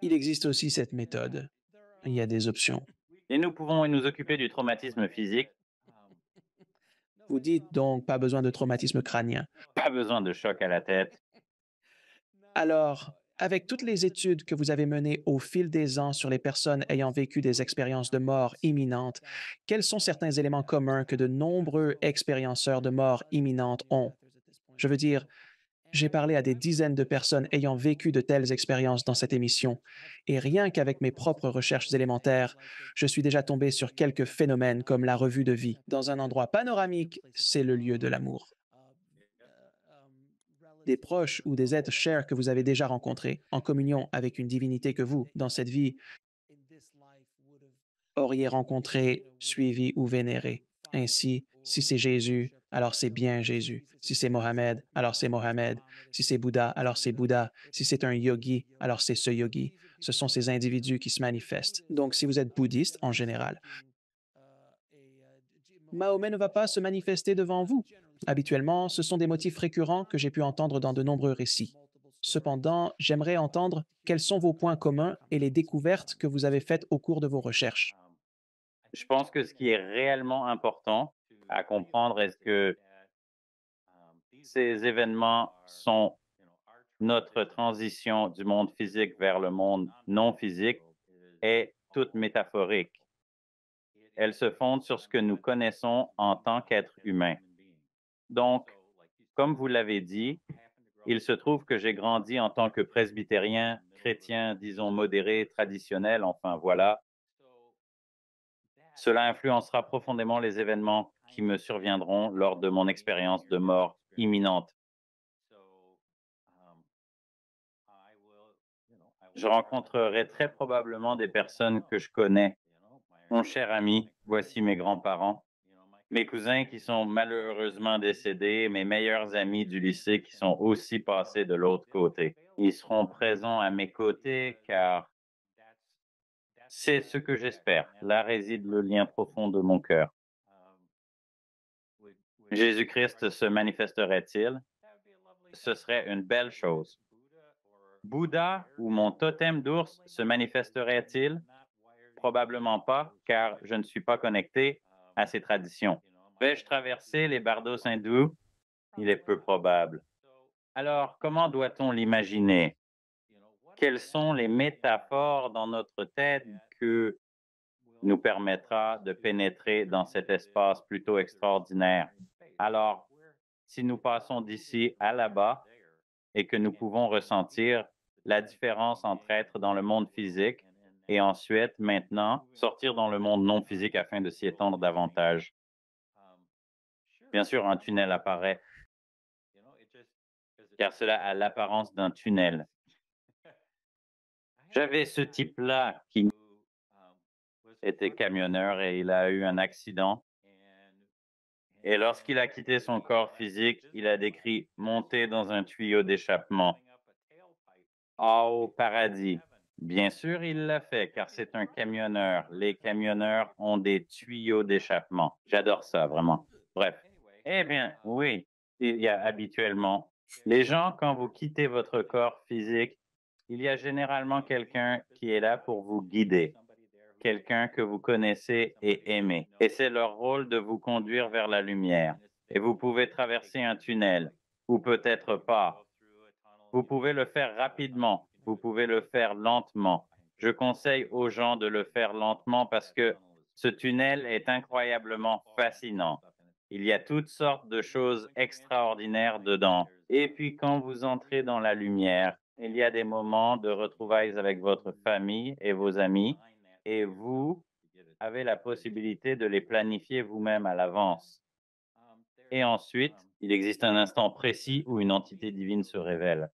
Il existe aussi cette méthode. Il y a des options. Et nous pouvons nous occuper du traumatisme physique, Vous dites donc pas besoin de traumatisme crânien. pas besoin de choc à la tête. Alors, avec toutes les études que vous avez menées au fil des ans sur les personnes ayant vécu des expériences de mort imminente, quels sont certains éléments communs que de nombreux expérienceurs de mort imminente ont? Je veux dire, j'ai parlé à des dizaines de personnes ayant vécu de telles expériences dans cette émission, et rien qu'avec mes propres recherches élémentaires, je suis déjà tombé sur quelques phénomènes comme la revue de vie. Dans un endroit panoramique, c'est le lieu de l'amour. Des proches ou des êtres chers que vous avez déjà rencontrés, en communion avec une divinité que vous, dans cette vie, auriez rencontré, suivi ou vénéré. Ainsi, si c'est Jésus, alors c'est bien Jésus. Si c'est Mohammed, alors c'est Mohammed. Si c'est Bouddha, alors c'est Bouddha. Si c'est un yogi, alors c'est ce yogi. Ce sont ces individus qui se manifestent. Donc, si vous êtes bouddhiste en général, Mahomet ne va pas se manifester devant vous. Habituellement, ce sont des motifs récurrents que j'ai pu entendre dans de nombreux récits. Cependant, j'aimerais entendre quels sont vos points communs et les découvertes que vous avez faites au cours de vos recherches. Je pense que ce qui est réellement important à comprendre est que ces événements sont notre transition du monde physique vers le monde non physique est toute métaphorique. Elle se fonde sur ce que nous connaissons en tant qu'être humain. Donc, comme vous l'avez dit, il se trouve que j'ai grandi en tant que presbytérien, chrétien, disons modéré, traditionnel, enfin voilà. Cela influencera profondément les événements qui me surviendront lors de mon expérience de mort imminente. Je rencontrerai très probablement des personnes que je connais. Mon cher ami, voici mes grands-parents, mes cousins qui sont malheureusement décédés, mes meilleurs amis du lycée qui sont aussi passés de l'autre côté. Ils seront présents à mes côtés car c'est ce que j'espère. Là réside le lien profond de mon cœur. Jésus-Christ se manifesterait-il? Ce serait une belle chose. Bouddha ou mon totem d'ours se manifesterait-il? Probablement pas, car je ne suis pas connecté à ces traditions. Vais-je traverser les bardos hindous? Il est peu probable. Alors, comment doit-on l'imaginer? Quelles sont les métaphores dans notre tête que nous permettra de pénétrer dans cet espace plutôt extraordinaire? Alors, si nous passons d'ici à là-bas et que nous pouvons ressentir la différence entre être dans le monde physique et ensuite, maintenant, sortir dans le monde non physique afin de s'y étendre davantage. Bien sûr, un tunnel apparaît, car cela a l'apparence d'un tunnel. J'avais ce type-là qui était camionneur et il a eu un accident. Et lorsqu'il a quitté son corps physique, il a décrit monter dans un tuyau d'échappement. Ah, au paradis. Bien sûr, il l'a fait, car c'est un camionneur. Les camionneurs ont des tuyaux d'échappement. J'adore ça, vraiment. Bref. Eh bien, oui, il y a habituellement. Les gens, quand vous quittez votre corps physique, il y a généralement quelqu'un qui est là pour vous guider, quelqu'un que vous connaissez et aimez. Et c'est leur rôle de vous conduire vers la lumière. Et vous pouvez traverser un tunnel, ou peut-être pas. Vous pouvez le faire rapidement, vous pouvez le faire lentement. Je conseille aux gens de le faire lentement parce que ce tunnel est incroyablement fascinant. Il y a toutes sortes de choses extraordinaires dedans. Et puis quand vous entrez dans la lumière, il y a des moments de retrouvailles avec votre famille et vos amis, et vous avez la possibilité de les planifier vous-même à l'avance. Et ensuite, il existe un instant précis où une entité divine se révèle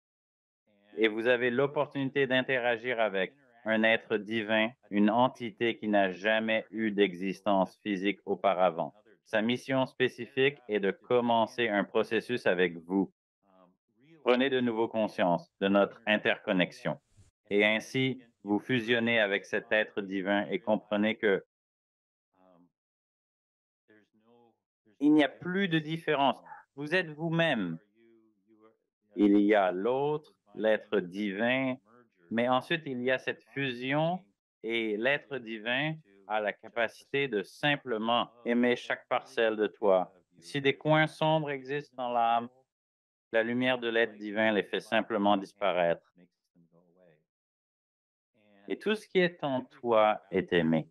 et vous avez l'opportunité d'interagir avec un être divin, une entité qui n'a jamais eu d'existence physique auparavant. Sa mission spécifique est de commencer un processus avec vous. Prenez de nouveau conscience de notre interconnexion et ainsi vous fusionnez avec cet être divin et comprenez que il n'y a plus de différence. Vous êtes vous-même. Il y a l'autre, l'être divin, mais ensuite il y a cette fusion et l'être divin a la capacité de simplement aimer chaque parcelle de toi. Si des coins sombres existent dans l'âme, la lumière de l'être divin les fait simplement disparaître. Et tout ce qui est en toi est aimé.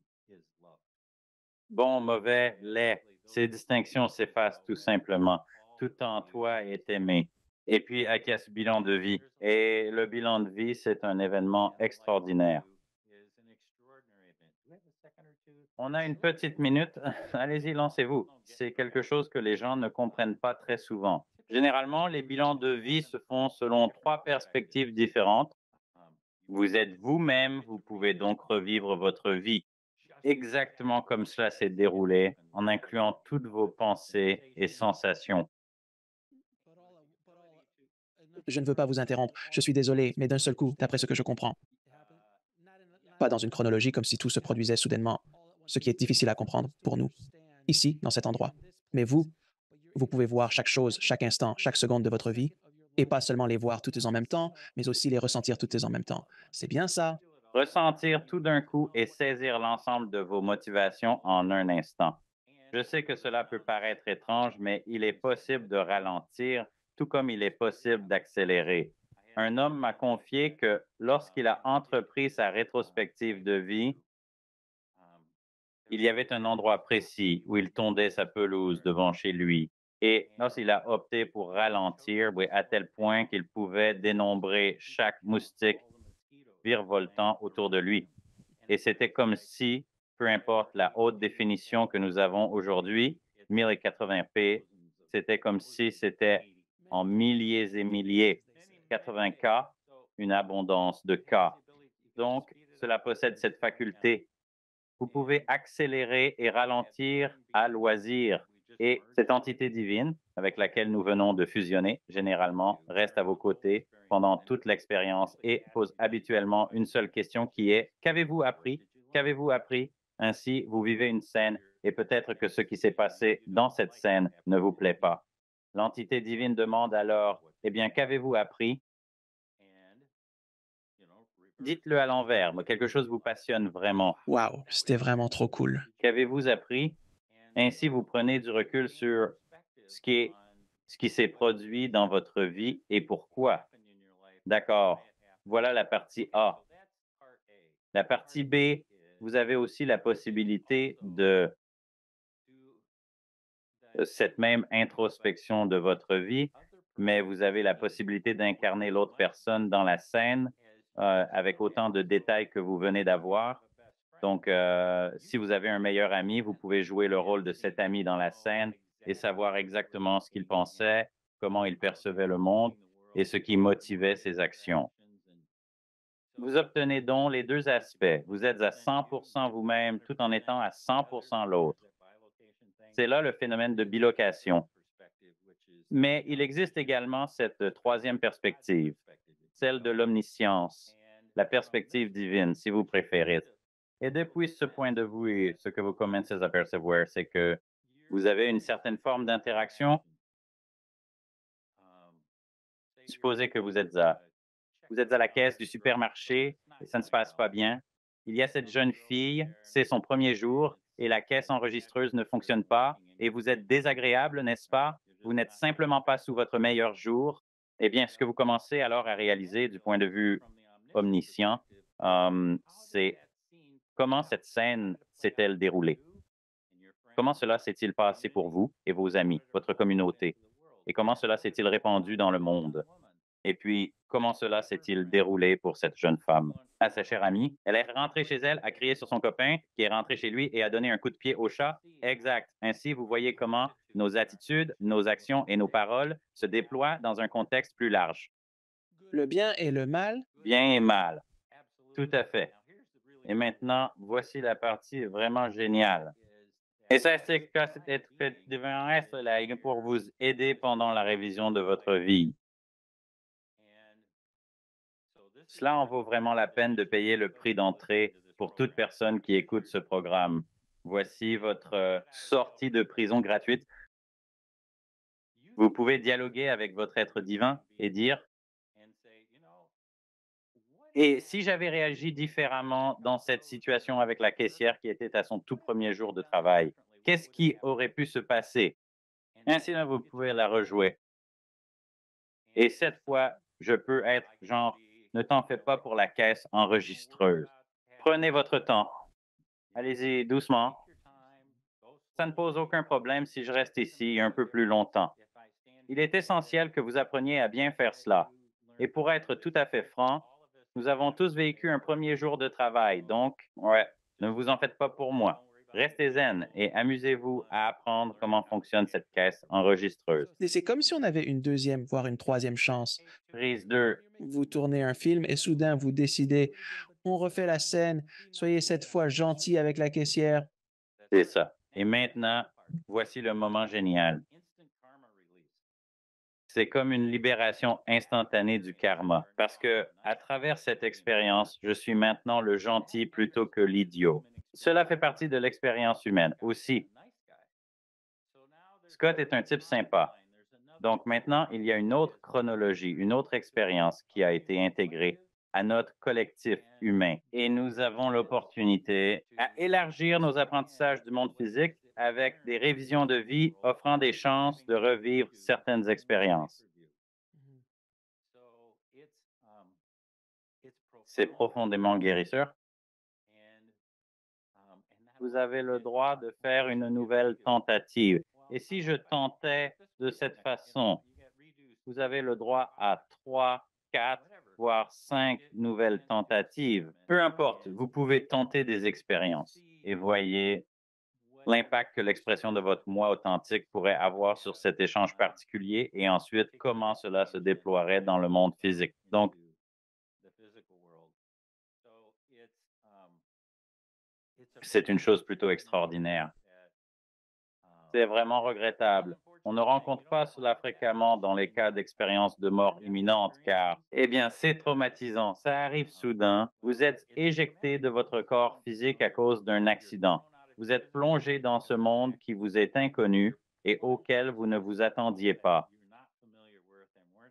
Bon, mauvais, laid, ces distinctions s'effacent tout simplement. Tout en toi est aimé. Et puis, il y a ce bilan de vie. Et le bilan de vie, c'est un événement extraordinaire. On a une petite minute. Allez-y, lancez-vous. C'est quelque chose que les gens ne comprennent pas très souvent. Généralement, les bilans de vie se font selon trois perspectives différentes. Vous êtes vous-même, vous pouvez donc revivre votre vie exactement comme cela s'est déroulé, en incluant toutes vos pensées et sensations. Je ne veux pas vous interrompre. Je suis désolé, mais d'un seul coup, d'après ce que je comprends. Pas dans une chronologie comme si tout se produisait soudainement, ce qui est difficile à comprendre pour nous, ici, dans cet endroit. Mais vous pouvez voir chaque chose, chaque instant, chaque seconde de votre vie, et pas seulement les voir toutes en même temps, mais aussi les ressentir toutes en même temps. C'est bien ça? Ressentir tout d'un coup et saisir l'ensemble de vos motivations en un instant. Je sais que cela peut paraître étrange, mais il est possible de ralentir, tout comme il est possible d'accélérer. Un homme m'a confié que lorsqu'il a entrepris sa rétrospective de vie, il y avait un endroit précis où il tondait sa pelouse devant chez lui. Et lorsqu'il a opté pour ralentir, oui, à tel point qu'il pouvait dénombrer chaque moustique virevoltant autour de lui. Et c'était comme si, peu importe la haute définition que nous avons aujourd'hui, 1080p, c'était comme si c'était en milliers et milliers. 80K, une abondance de K. Donc, cela possède cette faculté. Vous pouvez accélérer et ralentir à loisir. Et cette entité divine avec laquelle nous venons de fusionner, généralement, reste à vos côtés pendant toute l'expérience et pose habituellement une seule question qui est: qu'avez-vous appris? Qu'avez-vous appris? Ainsi, vous vivez une scène et peut-être que ce qui s'est passé dans cette scène ne vous plaît pas. L'entité divine demande alors: eh bien, qu'avez-vous appris? Dites-le à l'envers, mais quelque chose vous passionne vraiment. Waouh, c'était vraiment trop cool. Qu'avez-vous appris? Ainsi, vous prenez du recul sur ce qui est, ce qui s'est produit dans votre vie et pourquoi. D'accord. Voilà la partie A. La partie B, vous avez aussi la possibilité de cette même introspection de votre vie, mais vous avez la possibilité d'incarner l'autre personne dans la scène avec autant de détails que vous venez d'avoir. Donc, si vous avez un meilleur ami, vous pouvez jouer le rôle de cet ami dans la scène et savoir exactement ce qu'il pensait, comment il percevait le monde et ce qui motivait ses actions. Vous obtenez donc les deux aspects. Vous êtes à 100% vous-même tout en étant à 100% l'autre. C'est là le phénomène de bilocation. Mais il existe également cette troisième perspective, celle de l'omniscience, la perspective divine, si vous préférez. Et depuis ce point de vue, ce que vous commencez à percevoir, c'est que vous avez une certaine forme d'interaction. Supposez que vous êtes à la caisse du supermarché et ça ne se passe pas bien. Il y a cette jeune fille, c'est son premier jour et la caisse enregistreuse ne fonctionne pas et vous êtes désagréable, n'est-ce pas? Vous n'êtes simplement pas sous votre meilleur jour. Eh bien, ce que vous commencez alors à réaliser du point de vue omniscient, c'est comment cette scène s'est-elle déroulée? Comment cela s'est-il passé pour vous et vos amis, votre communauté? Et comment cela s'est-il répandu dans le monde? Et puis, comment cela s'est-il déroulé pour cette jeune femme? À sa chère amie, elle est rentrée chez elle, a crié sur son copain, qui est rentré chez lui et a donné un coup de pied au chat. Exact. Ainsi, vous voyez comment nos attitudes, nos actions et nos paroles se déploient dans un contexte plus large. Le bien et le mal. Bien et mal. Tout à fait. Et maintenant, voici la partie vraiment géniale. Et ça, c'est que cette différence là est pour vous aider pendant la révision de votre vie. Cela en vaut vraiment la peine de payer le prix d'entrée pour toute personne qui écoute ce programme. Voici votre sortie de prison gratuite. Vous pouvez dialoguer avec votre être divin et dire, et si j'avais réagi différemment dans cette situation avec la caissière qui était à son tout premier jour de travail, qu'est-ce qui aurait pu se passer? Ainsi, là, vous pouvez la rejouer. Et cette fois, je peux être genre, ne t'en fais pas pour la caisse enregistreuse. Prenez votre temps. Allez-y doucement. Ça ne pose aucun problème si je reste ici un peu plus longtemps. Il est essentiel que vous appreniez à bien faire cela. Et pour être tout à fait franc, nous avons tous vécu un premier jour de travail, donc, ouais, ne vous en faites pas pour moi. Restez zen et amusez-vous à apprendre comment fonctionne cette caisse enregistreuse. Et c'est comme si on avait une deuxième, voire une troisième chance. Prise 2, Vous tournez un film et soudain vous décidez, on refait la scène, soyez cette fois gentil avec la caissière. c'est ça. Et maintenant, voici le moment génial. C'est comme une libération instantanée du karma, parce que à travers cette expérience, je suis maintenant le gentil plutôt que l'idiot. Cela fait partie de l'expérience humaine aussi. Scott est un type sympa. Donc maintenant, il y a une autre chronologie, une autre expérience qui a été intégrée à notre collectif humain. Et nous avons l'opportunité à élargir nos apprentissages du monde physique avec des révisions de vie offrant des chances de revivre certaines expériences. C'est profondément guérisseur. Vous avez le droit de faire une nouvelle tentative. Et si je tentais de cette façon, vous avez le droit à 3, 4, voire 5 nouvelles tentatives. Peu importe, vous pouvez tenter des expériences et voyez l'impact que l'expression de votre moi authentique pourrait avoir sur cet échange particulier et ensuite comment cela se déploierait dans le monde physique. Donc, c'est une chose plutôt extraordinaire. C'est vraiment regrettable. On ne rencontre pas cela fréquemment dans les cas d'expériences de mort imminente car, eh bien, c'est traumatisant. Ça arrive soudain. Vous êtes éjecté de votre corps physique à cause d'un accident. Vous êtes plongé dans ce monde qui vous est inconnu et auquel vous ne vous attendiez pas.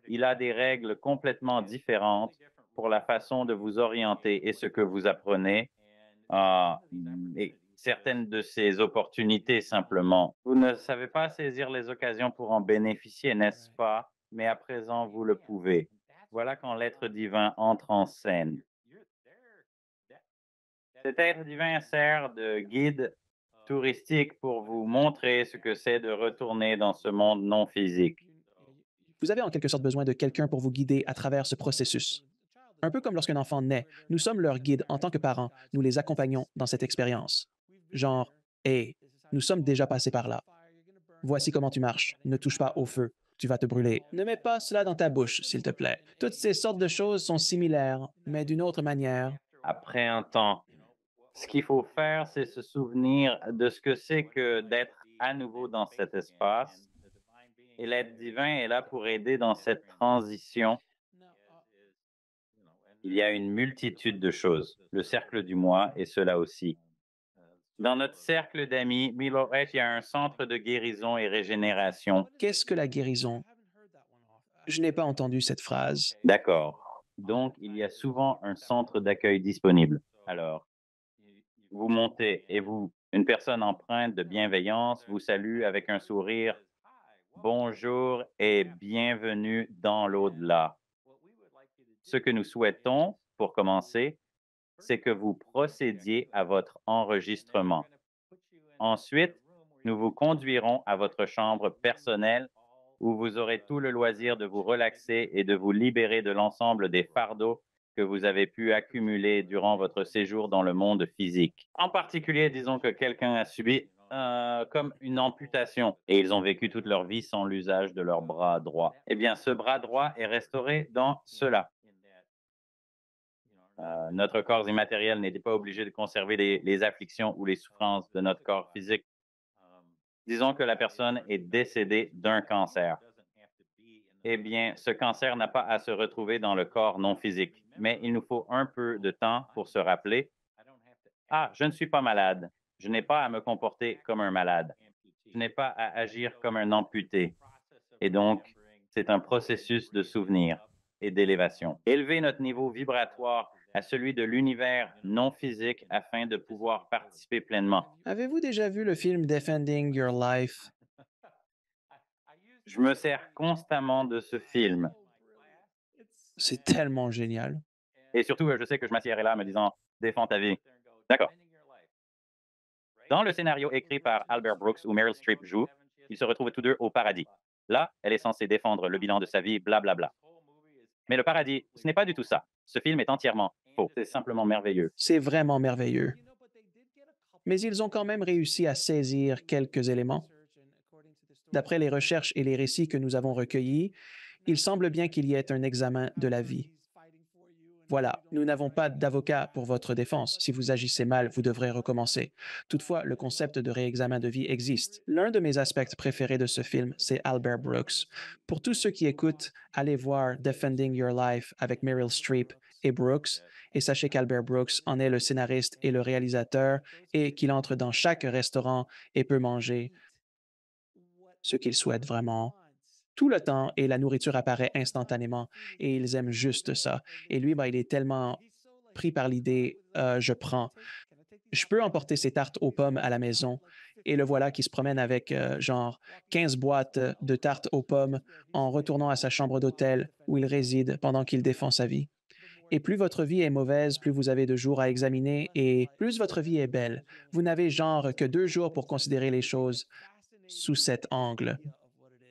Il a des règles complètement différentes pour la façon de vous orienter et ce que vous apprenez. Et certaines de ces opportunités simplement. Vous ne savez pas saisir les occasions pour en bénéficier, n'est-ce pas? Mais à présent, vous le pouvez. Voilà quand l'être divin entre en scène. Cet être divin sert de guide touristique pour vous montrer ce que c'est de retourner dans ce monde non physique. Vous avez en quelque sorte besoin de quelqu'un pour vous guider à travers ce processus. Un peu comme lorsqu'un enfant naît, nous sommes leur guide en tant que parents, nous les accompagnons dans cette expérience. Genre, hey, nous sommes déjà passés par là. Voici comment tu marches. Ne touche pas au feu. Tu vas te brûler. Ne mets pas cela dans ta bouche, s'il te plaît. Toutes ces sortes de choses sont similaires, mais d'une autre manière. Après un temps, ce qu'il faut faire, c'est se souvenir de ce que c'est que d'être à nouveau dans cet espace. Et l'être divin est là pour aider dans cette transition. Il y a une multitude de choses. Le cercle du moi est cela aussi. Dans notre cercle d'amis, Miloet, il y a un centre de guérison et régénération. Qu'est-ce que la guérison? Je n'ai pas entendu cette phrase. D'accord. Donc, il y a souvent un centre d'accueil disponible. Alors, vous montez et une personne empreinte de bienveillance vous salue avec un sourire. Bonjour et bienvenue dans l'au-delà. Ce que nous souhaitons, pour commencer, c'est que vous procédiez à votre enregistrement. Ensuite, nous vous conduirons à votre chambre personnelle où vous aurez tout le loisir de vous relaxer et de vous libérer de l'ensemble des fardeaux que vous avez pu accumuler durant votre séjour dans le monde physique. En particulier, disons que quelqu'un a subi comme une amputation et ils ont vécu toute leur vie sans l'usage de leur bras droit. Eh bien, ce bras droit est restauré dans cela. Notre corps immatériel n'était pas obligé de conserver les afflictions ou les souffrances de notre corps physique. Disons que la personne est décédée d'un cancer. Eh bien, ce cancer n'a pas à se retrouver dans le corps non physique, mais il nous faut un peu de temps pour se rappeler, ah, je ne suis pas malade. Je n'ai pas à me comporter comme un malade. Je n'ai pas à agir comme un amputé. Et donc, c'est un processus de souvenir et d'élévation. Élever notre niveau vibratoire à celui de l'univers non physique afin de pouvoir participer pleinement. Avez-vous déjà vu le film Defending Your Life? Je me sers constamment de ce film. C'est tellement génial. Et surtout, je sais que je m'assiérai là me disant, défends ta vie. D'accord. Dans le scénario écrit par Albert Brooks où Meryl Streep joue, ils se retrouvent tous deux au paradis. Là, elle est censée défendre le bilan de sa vie, blablabla. Mais le paradis, ce n'est pas du tout ça. Ce film est entièrement faux. C'est simplement merveilleux. C'est vraiment merveilleux. Mais ils ont quand même réussi à saisir quelques éléments. D'après les recherches et les récits que nous avons recueillis, il semble bien qu'il y ait un examen de la vie. Voilà, nous n'avons pas d'avocat pour votre défense. Si vous agissez mal, vous devrez recommencer. Toutefois, le concept de réexamen de vie existe. L'un de mes aspects préférés de ce film, c'est Albert Brooks. Pour tous ceux qui écoutent, allez voir Defending Your Life avec Meryl Streep et Brooks, et sachez qu'Albert Brooks en est le scénariste et le réalisateur, et qu'il entre dans chaque restaurant et peut manger ce qu'il souhaite vraiment tout le temps et la nourriture apparaît instantanément et ils aiment juste ça. Et lui, ben, il est tellement pris par l'idée, je prends. Je peux emporter ces tartes aux pommes à la maison et le voilà qui se promène avec genre 15 boîtes de tartes aux pommes en retournant à sa chambre d'hôtel où il réside pendant qu'il défend sa vie. Et plus votre vie est mauvaise, plus vous avez de jours à examiner et plus votre vie est belle. Vous n'avez genre que 2 jours pour considérer les choses sous cet angle.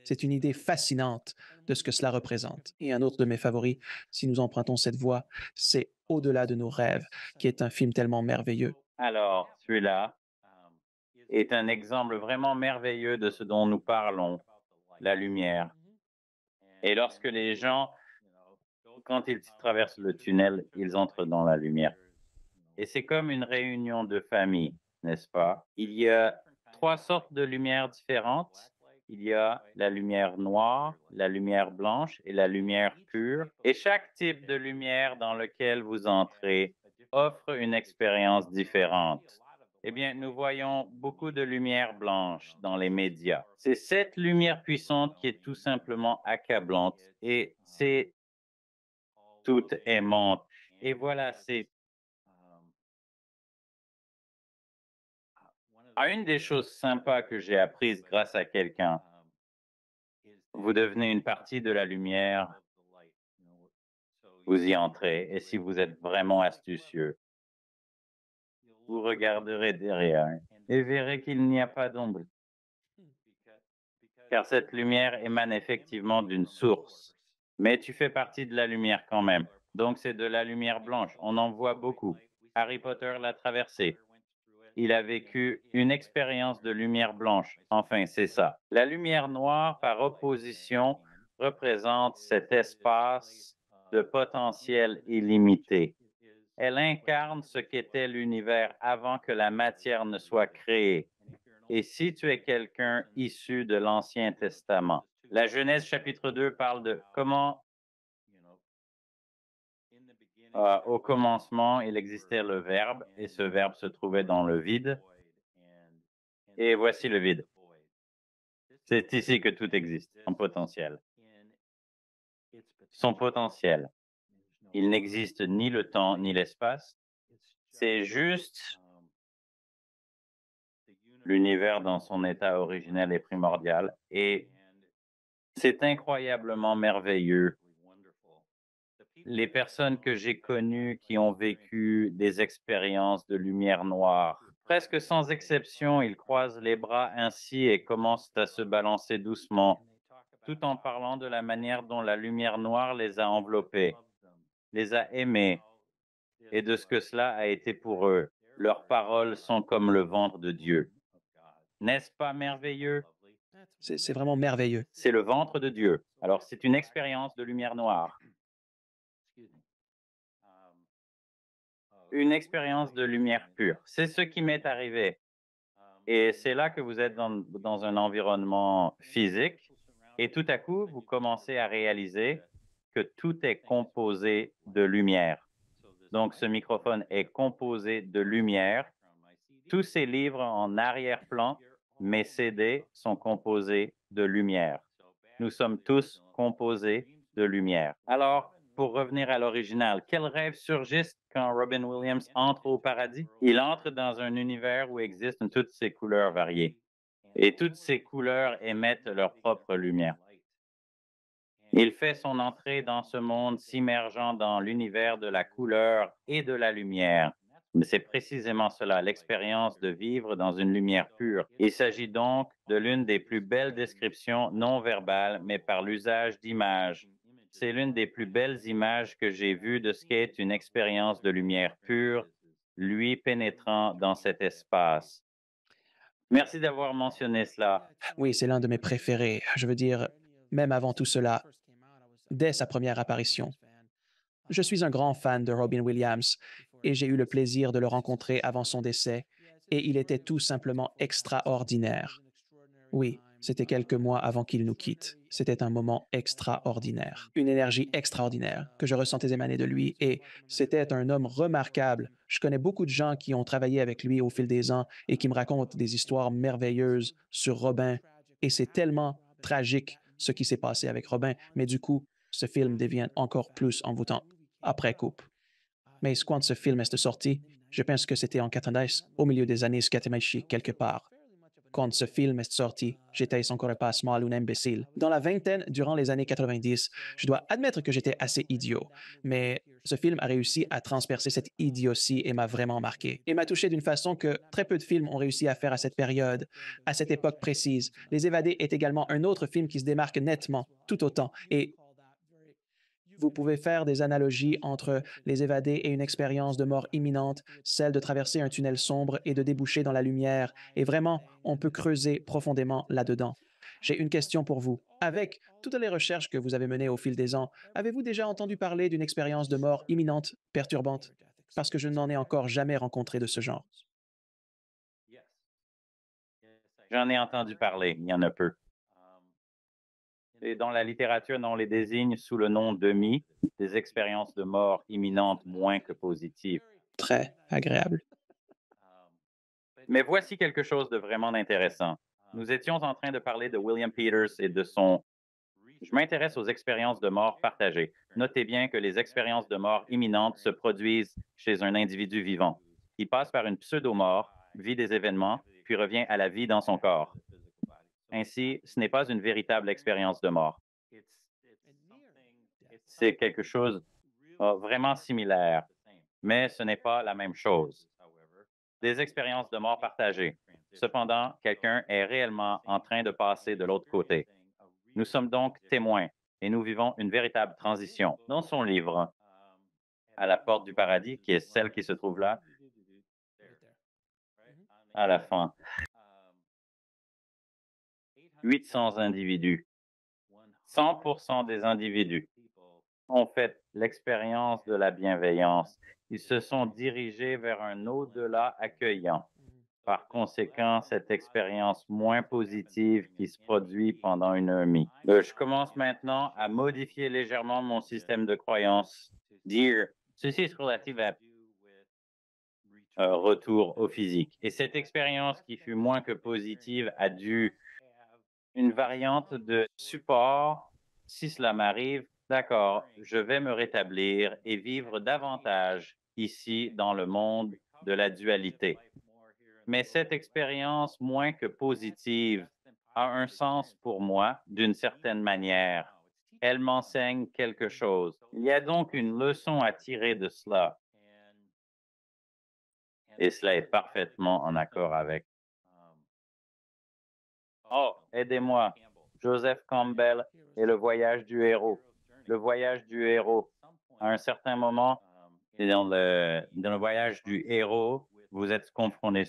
C'est une idée fascinante de ce que cela représente. Et un autre de mes favoris, si nous empruntons cette voie, c'est Au-delà de nos rêves, qui est un film tellement merveilleux. Alors, celui-là est un exemple vraiment merveilleux de ce dont nous parlons, la lumière. Et lorsque les gens, quand ils traversent le tunnel, ils entrent dans la lumière. Et c'est comme une réunion de famille, n'est-ce pas? Il y a trois sortes de lumières différentes. Il y a la lumière noire, la lumière blanche et la lumière pure. Et chaque type de lumière dans lequel vous entrez offre une expérience différente. Eh bien, nous voyons beaucoup de lumière blanche dans les médias. C'est cette lumière puissante qui est tout simplement accablante et c'est toute aimante. Et voilà, c'est une des choses sympas que j'ai apprises grâce à quelqu'un. Vous devenez une partie de la lumière, vous y entrez, et si vous êtes vraiment astucieux, vous regarderez derrière et verrez qu'il n'y a pas d'ombre, car cette lumière émane effectivement d'une source. Mais tu fais partie de la lumière quand même. Donc c'est de la lumière blanche. On en voit beaucoup. Harry Potter l'a traversée. Il a vécu une expérience de lumière blanche. Enfin, c'est ça. La lumière noire, par opposition, représente cet espace de potentiel illimité. Elle incarne ce qu'était l'univers avant que la matière ne soit créée. Et si tu es quelqu'un issu de l'Ancien Testament, la Genèse chapitre 2 parle de comment au commencement il existait le Verbe et ce Verbe se trouvait dans le vide. Et voici le vide. C'est ici que tout existe, en potentiel. Son potentiel. Il n'existe ni le temps ni l'espace. C'est juste l'univers dans son état originel et primordial. Et c'est incroyablement merveilleux. Les personnes que j'ai connues qui ont vécu des expériences de lumière noire, presque sans exception, ils croisent les bras ainsi et commencent à se balancer doucement, tout en parlant de la manière dont la lumière noire les a enveloppés, les a aimés et de ce que cela a été pour eux. Leurs paroles sont comme le ventre de Dieu. N'est-ce pas merveilleux? C'est vraiment merveilleux. C'est le ventre de Dieu. Alors, c'est une expérience de lumière noire, une expérience de lumière pure. C'est ce qui m'est arrivé. Et c'est là que vous êtes dans un environnement physique et tout à coup, vous commencez à réaliser que tout est composé de lumière. Donc, ce microphone est composé de lumière. Tous ces livres en arrière-plan, mes CD, sont composés de lumière. Nous sommes tous composés de lumière. Alors, pour revenir à l'original, quels rêves surgissent quand Robin Williams entre au paradis? Il entre dans un univers où existent toutes ces couleurs variées. Et toutes ces couleurs émettent leur propre lumière. Il fait son entrée dans ce monde s'immergeant dans l'univers de la couleur et de la lumière. Mais c'est précisément cela, l'expérience de vivre dans une lumière pure. Il s'agit donc de l'une des plus belles descriptions non verbales, mais par l'usage d'images. C'est l'une des plus belles images que j'ai vues de ce qu'est une expérience de lumière pure, lui pénétrant dans cet espace. Merci d'avoir mentionné cela. Oui, c'est l'un de mes préférés. Je veux dire, même avant tout cela, dès sa première apparition. Je suis un grand fan de Robin Williams et j'ai eu le plaisir de le rencontrer avant son décès et il était tout simplement extraordinaire. Oui, c'était quelques mois avant qu'il nous quitte. C'était un moment extraordinaire, une énergie extraordinaire que je ressentais émaner de lui et c'était un homme remarquable. Je connais beaucoup de gens qui ont travaillé avec lui au fil des ans et qui me racontent des histoires merveilleuses sur Robin et c'est tellement tragique ce qui s'est passé avec Robin, mais du coup, ce film devient encore plus envoûtant après coupe. Mais quand ce film est sorti, je pense que c'était en 90, au milieu des années Scatamachi, quelque part. Quand ce film est sorti, j'étais encore pas mal un imbécile. Dans la vingtaine, durant les années 90, je dois admettre que j'étais assez idiot, mais ce film a réussi à transpercer cette idiotie et m'a vraiment marqué. Et m'a touché d'une façon que très peu de films ont réussi à faire à cette période, à cette époque précise. Les Évadés est également un autre film qui se démarque nettement, tout autant, et vous pouvez faire des analogies entre Les Évadés et une expérience de mort imminente, celle de traverser un tunnel sombre et de déboucher dans la lumière. Et vraiment, on peut creuser profondément là-dedans. J'ai une question pour vous. Avec toutes les recherches que vous avez menées au fil des ans, avez-vous déjà entendu parler d'une expérience de mort imminente, perturbante? Parce que je n'en ai encore jamais rencontré de ce genre. J'en ai entendu parler, il y en a peu. Et dans la littérature, on les désigne sous le nom d'EMI, des expériences de mort imminente moins que positives. Très agréable. Mais voici quelque chose de vraiment intéressant. Nous étions en train de parler de William Peters et de son... Je m'intéresse aux expériences de mort partagées. Notez bien que les expériences de mort imminente se produisent chez un individu vivant. Il passe par une pseudo-mort, vit des événements, puis revient à la vie dans son corps. Ainsi, ce n'est pas une véritable expérience de mort. C'est quelque chose vraiment similaire, mais ce n'est pas la même chose. des expériences de mort partagées. Cependant, quelqu'un est réellement en train de passer de l'autre côté. Nous sommes donc témoins et nous vivons une véritable transition. Dans son livre, À la porte du paradis, qui est celle qui se trouve là, à la fin, 800 individus, 100% des individus ont fait l'expérience de la bienveillance. Ils se sont dirigés vers un au-delà accueillant. Par conséquent, cette expérience moins positive qui se produit pendant une EMI. Je commence maintenant à modifier légèrement mon système de croyance. Dire, ceci est relatif à retour au physique. Et cette expérience qui fut moins que positive a dû une variante de support. Si cela m'arrive, d'accord, je vais me rétablir et vivre davantage ici dans le monde de la dualité. Mais cette expérience moins que positive a un sens pour moi d'une certaine manière. Elle m'enseigne quelque chose. Il y a donc une leçon à tirer de cela et cela est parfaitement en accord avec. Oh, aidez-moi. Joseph Campbell et le voyage du héros. Le voyage du héros. À un certain moment, et dans le voyage du héros, vous êtes confronté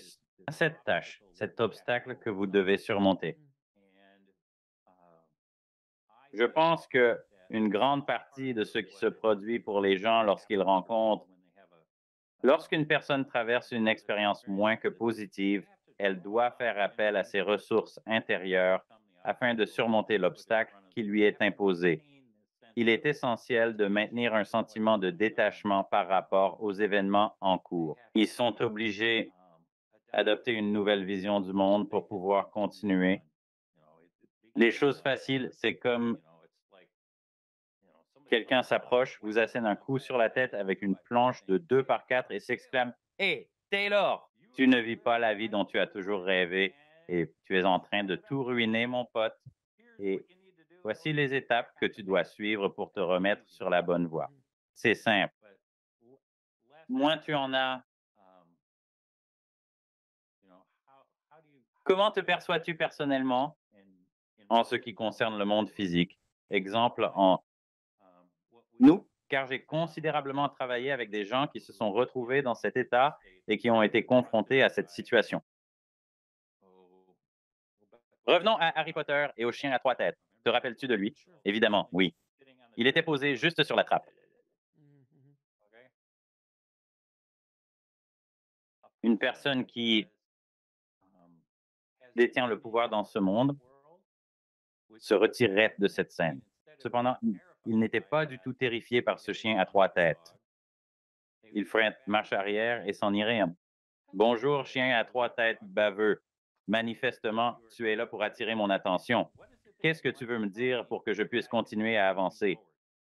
à cette tâche, cet obstacle que vous devez surmonter. Je pense que une grande partie de ce qui se produit pour les gens lorsqu'une personne traverse une expérience moins que positive, elle doit faire appel à ses ressources intérieures afin de surmonter l'obstacle qui lui est imposé. Il est essentiel de maintenir un sentiment de détachement par rapport aux événements en cours. Ils sont obligés d'adopter une nouvelle vision du monde pour pouvoir continuer. Les choses faciles, c'est comme quelqu'un s'approche, vous assène un coup sur la tête avec une planche de 2 par 4 et s'exclame: Hey, Taylor, tu ne vis pas la vie dont tu as toujours rêvé et tu es en train de tout ruiner, mon pote. Et voici les étapes que tu dois suivre pour te remettre sur la bonne voie. C'est simple. Moins tu en as, comment te perçois-tu personnellement en ce qui concerne le monde physique? Exemple en nous, car j'ai considérablement travaillé avec des gens qui se sont retrouvés dans cet état et qui ont été confrontés à cette situation. Revenons à Harry Potter et au chien à 3 têtes. Te rappelles-tu de lui? Évidemment, oui. Il était posé juste sur la trappe. Une personne qui détient le pouvoir dans ce monde se retirerait de cette scène. Cependant, il n'était pas du tout terrifié par ce chien à 3 têtes. Il ferait marche arrière et s'en irait. Bonjour, chien à 3 têtes baveux. Manifestement, tu es là pour attirer mon attention. Qu'est-ce que tu veux me dire pour que je puisse continuer à avancer?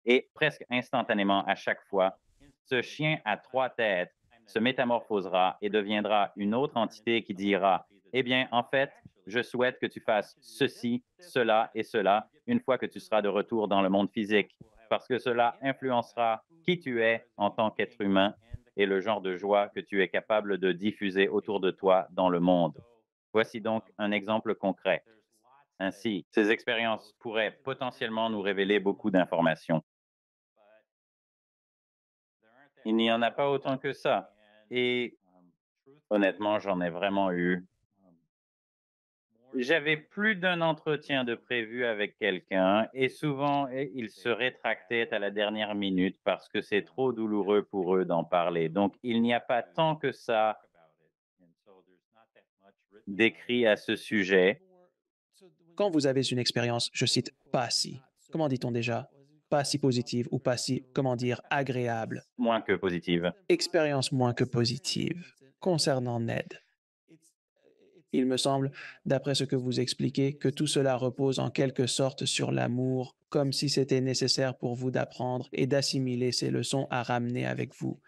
Et presque instantanément, à chaque fois, ce chien à 3 têtes se métamorphosera et deviendra une autre entité qui dira, eh bien, en fait, je souhaite que tu fasses ceci, cela et cela une fois que tu seras de retour dans le monde physique, parce que cela influencera qui tu es en tant qu'être humain et le genre de joie que tu es capable de diffuser autour de toi dans le monde. Voici donc un exemple concret. Ainsi, ces expériences pourraient potentiellement nous révéler beaucoup d'informations. Il n'y en a pas autant que ça. Et honnêtement, j'en ai vraiment eu. J'avais plus d'un entretien de prévu avec quelqu'un et souvent, ils se rétractaient à la dernière minute parce que c'est trop douloureux pour eux d'en parler. Donc, il n'y a pas tant que ça d'écrit à ce sujet. Quand vous avez une expérience, je cite, pas si, comment dit-on déjà? Pas si positive ou pas si, comment dire, agréable. Moins que positive. Expérience moins que positive. Concernant Ned, il me semble, d'après ce que vous expliquez, que tout cela repose en quelque sorte sur l'amour, comme si c'était nécessaire pour vous d'apprendre et d'assimiler ces leçons à ramener avec vous.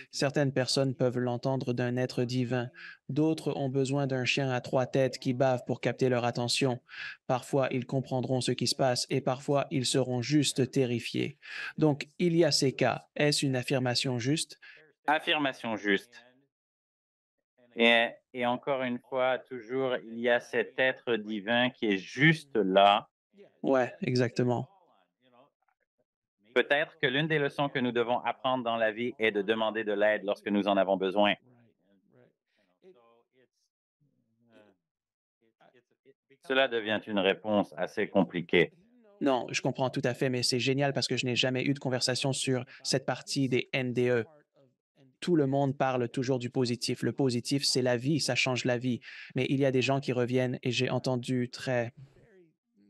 Certaines personnes peuvent l'entendre d'un être divin, d'autres ont besoin d'un chien à 3 têtes qui bave pour capter leur attention. Parfois, ils comprendront ce qui se passe et parfois, ils seront juste terrifiés. Donc, il y a ces cas. Est-ce une affirmation juste? Affirmation juste. Et encore une fois, toujours, il y a cet être divin qui est juste là. Ouais, exactement. Peut-être que l'une des leçons que nous devons apprendre dans la vie est de demander de l'aide lorsque nous en avons besoin. Cela devient une réponse assez compliquée. Non, je comprends tout à fait, mais c'est génial parce que je n'ai jamais eu de conversation sur cette partie des NDE. Tout le monde parle toujours du positif. Le positif, c'est la vie, ça change la vie. Mais il y a des gens qui reviennent et j'ai entendu très,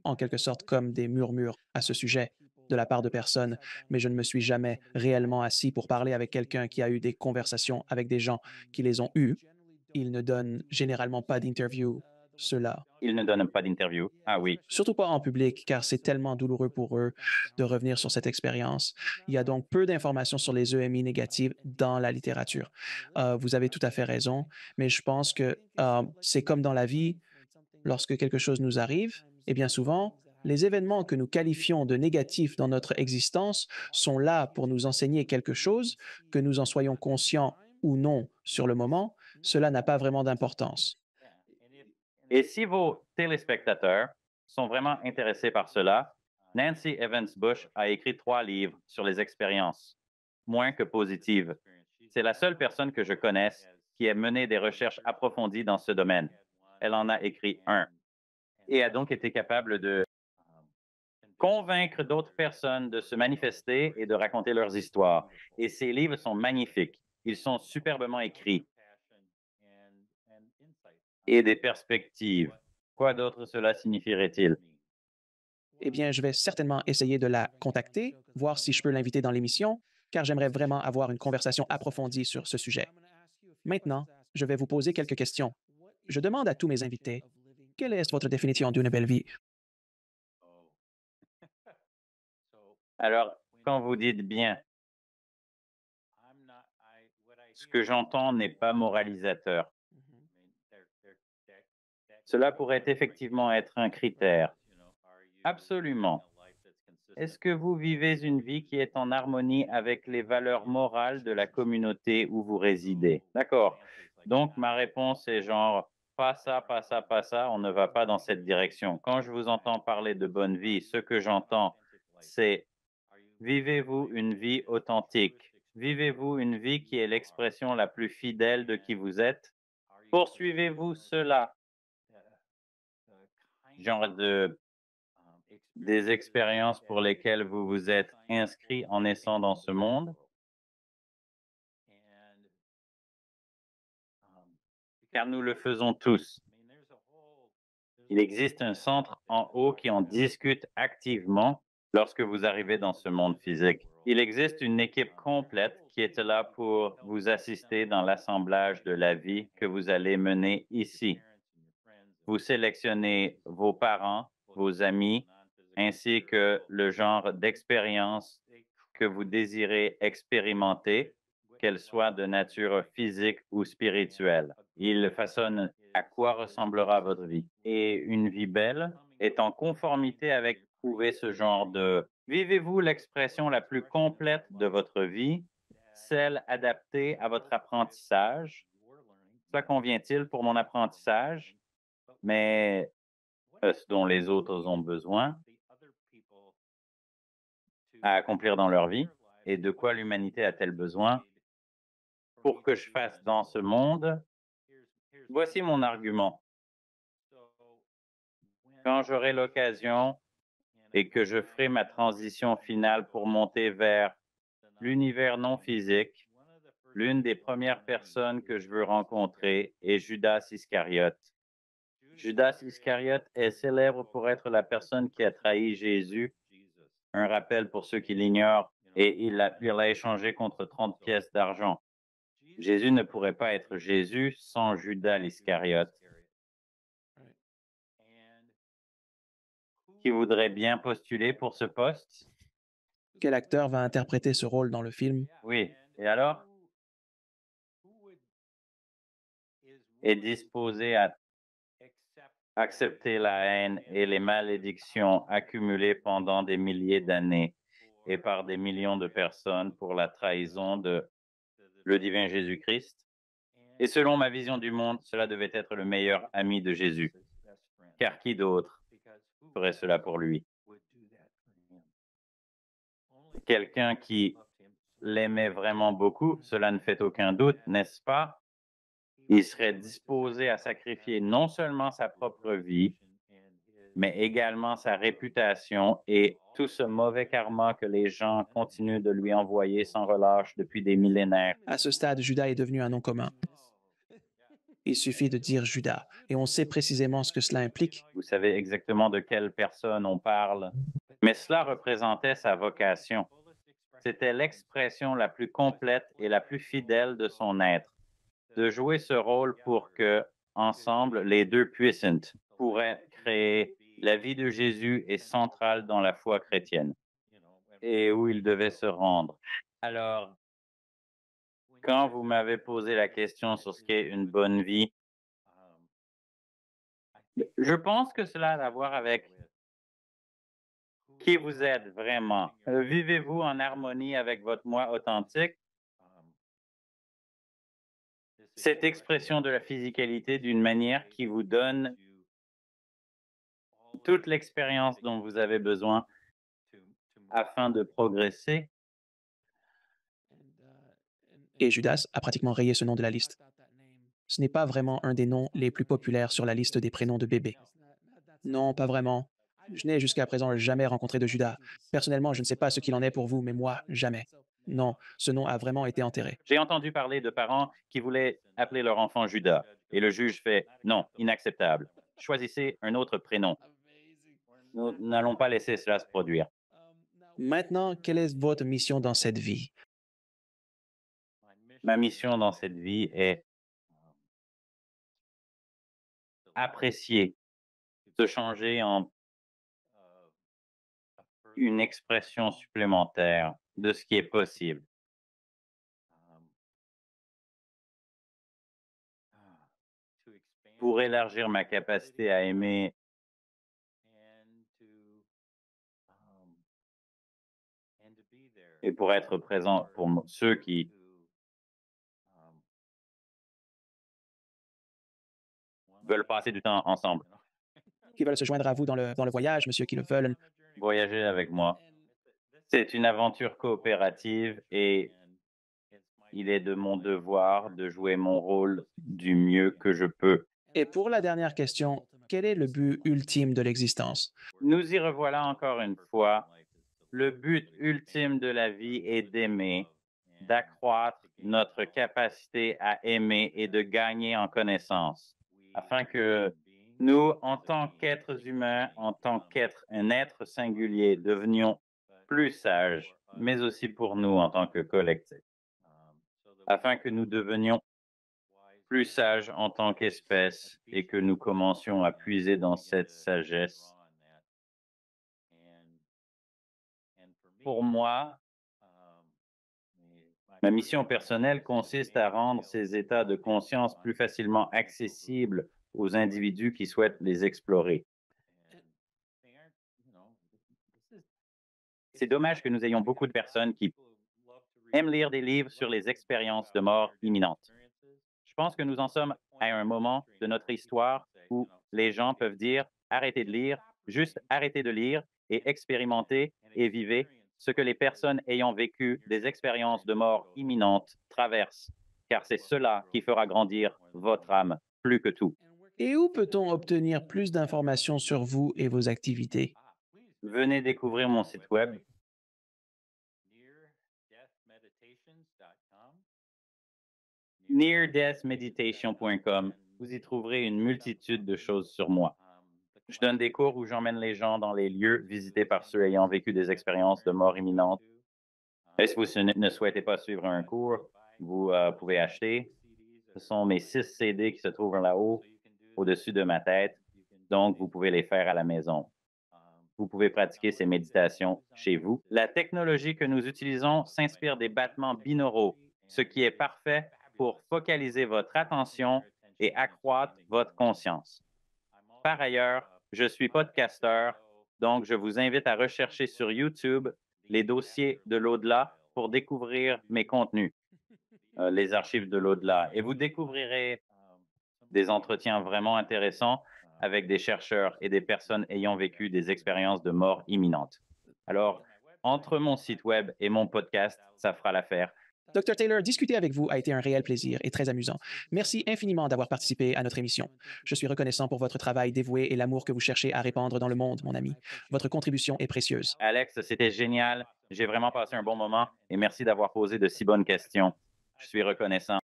en quelque sorte, comme des murmures à ce sujet de la part de personnes, mais je ne me suis jamais réellement assis pour parler avec quelqu'un qui a eu des conversations avec des gens qui les ont eues. Ils ne donnent généralement pas d'interview, ceux-là. Il ne donne pas d'interview. Ah oui. Surtout pas en public, car c'est tellement douloureux pour eux de revenir sur cette expérience. Il y a donc peu d'informations sur les EMI négatives dans la littérature. Vous avez tout à fait raison, mais je pense que c'est comme dans la vie, lorsque quelque chose nous arrive, et bien souvent, les événements que nous qualifions de négatifs dans notre existence sont là pour nous enseigner quelque chose, que nous en soyons conscients ou non sur le moment, cela n'a pas vraiment d'importance. Et si vos téléspectateurs sont vraiment intéressés par cela, Nancy Evans Bush a écrit 3 livres sur les expériences, moins que positives. C'est la seule personne que je connaisse qui ait mené des recherches approfondies dans ce domaine. Elle en a écrit un et a donc été capable de convaincre d'autres personnes de se manifester et de raconter leurs histoires. Et ces livres sont magnifiques. Ils sont superbement écrits et des perspectives. Quoi d'autre cela signifierait-il? Eh bien, je vais certainement essayer de la contacter, voir si je peux l'inviter dans l'émission, car j'aimerais vraiment avoir une conversation approfondie sur ce sujet. Maintenant, je vais vous poser quelques questions. Je demande à tous mes invités, quelle est votre définition d'une belle vie? Alors, quand vous dites bien, ce que j'entends n'est pas moralisateur. Cela pourrait effectivement être un critère. Absolument. Est-ce que vous vivez une vie qui est en harmonie avec les valeurs morales de la communauté où vous résidez? D'accord. Donc, ma réponse est genre, pas ça, pas ça, pas ça, on ne va pas dans cette direction. Quand je vous entends parler de bonne vie, ce que j'entends, c'est vivez-vous une vie authentique? Vivez-vous une vie qui est l'expression la plus fidèle de qui vous êtes? Poursuivez-vous cela? Genre des expériences pour lesquelles vous vous êtes inscrit en naissant dans ce monde, car nous le faisons tous. Il existe un centre en haut qui en discute activement lorsque vous arrivez dans ce monde physique. Il existe une équipe complète qui est là pour vous assister dans l'assemblage de la vie que vous allez mener ici. Vous sélectionnez vos parents, vos amis, ainsi que le genre d'expérience que vous désirez expérimenter, qu'elle soit de nature physique ou spirituelle. Il façonne à quoi ressemblera votre vie. Et une vie belle est en conformité avec trouver ce genre de... Vivez-vous l'expression la plus complète de votre vie, celle adaptée à votre apprentissage? Cela convient-il pour mon apprentissage? Mais ce dont les autres ont besoin à accomplir dans leur vie et de quoi l'humanité a-t-elle besoin pour que je fasse dans ce monde? Voici mon argument. Quand j'aurai l'occasion et que je ferai ma transition finale pour monter vers l'univers non physique, l'une des premières personnes que je veux rencontrer est Judas Iscariote. Judas Iscariote est célèbre pour être la personne qui a trahi Jésus. Un rappel pour ceux qui l'ignorent, et il a échangé contre 30 pièces d'argent. Jésus ne pourrait pas être Jésus sans Judas l'Iscariote, qui voudrait bien postuler pour ce poste. Quel acteur va interpréter ce rôle dans le film? Oui, et alors? Est disposé à accepter la haine et les malédictions accumulées pendant des milliers d'années et par des millions de personnes pour la trahison de le divin Jésus-Christ. Et selon ma vision du monde, cela devait être le meilleur ami de Jésus. Car qui d'autre ferait cela pour lui? Quelqu'un qui l'aimait vraiment beaucoup, cela ne fait aucun doute, n'est-ce pas? Il serait disposé à sacrifier non seulement sa propre vie, mais également sa réputation et tout ce mauvais karma que les gens continuent de lui envoyer sans relâche depuis des millénaires. À ce stade, Judas est devenu un nom commun. Il suffit de dire Judas et on sait précisément ce que cela implique. Vous savez exactement de quelle personne on parle, mais cela représentait sa vocation. C'était l'expression la plus complète et la plus fidèle de son être, de jouer ce rôle pour que, ensemble, les deux pourraient créer la vie de Jésus est centrale dans la foi chrétienne et où il devait se rendre. Alors, quand vous m'avez posé la question sur ce qu'est une bonne vie, je pense que cela a à voir avec qui vous êtes vraiment. Vivez-vous en harmonie avec votre moi authentique? Cette expression de la physicalité d'une manière qui vous donne toute l'expérience dont vous avez besoin afin de progresser. Et Judas a pratiquement rayé ce nom de la liste. Ce n'est pas vraiment un des noms les plus populaires sur la liste des prénoms de bébés. Non, pas vraiment. Je n'ai jusqu'à présent jamais rencontré de Judas. Personnellement, je ne sais pas ce qu'il en est pour vous, mais moi, jamais. Non, ce nom a vraiment été enterré. J'ai entendu parler de parents qui voulaient appeler leur enfant Judas et le juge fait non, inacceptable. Choisissez un autre prénom. Nous n'allons pas laisser cela se produire. Maintenant, quelle est votre mission dans cette vie? Ma mission dans cette vie est apprécier, se changer en une expression supplémentaire de ce qui est possible. Pour élargir ma capacité à aimer et pour être présent pour ceux qui veulent passer du temps ensemble, Qui veulent se joindre à vous dans le voyage, monsieur, qui le veulent. voyager avec moi. C'est une aventure coopérative et il est de mon devoir de jouer mon rôle du mieux que je peux. Et pour la dernière question, quel est le but ultime de l'existence? Nous y revoilà encore une fois. Le but ultime de la vie est d'aimer, d'accroître notre capacité à aimer et de gagner en connaissance, afin que nous, en tant qu'êtres humains, en tant un être singulier, devenions plus sages, mais aussi pour nous en tant que collectif, afin que nous devenions plus sages en tant qu'espèce et que nous commencions à puiser dans cette sagesse. Pour moi, ma mission personnelle consiste à rendre ces états de conscience plus facilement accessibles aux individus qui souhaitent les explorer. C'est dommage que nous ayons beaucoup de personnes qui aiment lire des livres sur les expériences de mort imminente. Je pense que nous en sommes à un moment de notre histoire où les gens peuvent dire arrêtez de lire, juste arrêtez de lire et expérimentez et vivez ce que les personnes ayant vécu des expériences de mort imminente traversent, car c'est cela qui fera grandir votre âme plus que tout. Et où peut-on obtenir plus d'informations sur vous et vos activités? Venez découvrir mon site web neardeathmeditation.com. Vous y trouverez une multitude de choses sur moi. Je donne des cours où j'emmène les gens dans les lieux visités par ceux ayant vécu des expériences de mort imminente. Et si vous ne souhaitez pas suivre un cours, vous pouvez acheter. Ce sont mes 6 CD qui se trouvent là-haut, au-dessus de ma tête. Donc, vous pouvez les faire à la maison. Vous pouvez pratiquer ces méditations chez vous. La technologie que nous utilisons s'inspire des battements binauraux, ce qui est parfait pour focaliser votre attention et accroître votre conscience. Par ailleurs, je suis podcasteur, donc je vous invite à rechercher sur YouTube les dossiers de l'au-delà pour découvrir mes contenus. les archives de l'au-delà et vous découvrirez des entretiens vraiment intéressants avec des chercheurs et des personnes ayant vécu des expériences de mort imminente. Alors, entre mon site web et mon podcast, ça fera l'affaire. Dr. Taylor, discuter avec vous a été un réel plaisir et très amusant. Merci infiniment d'avoir participé à notre émission. Je suis reconnaissant pour votre travail dévoué et l'amour que vous cherchez à répandre dans le monde, mon ami. Votre contribution est précieuse. Alex, c'était génial. J'ai vraiment passé un bon moment et merci d'avoir posé de si bonnes questions. Je suis reconnaissant.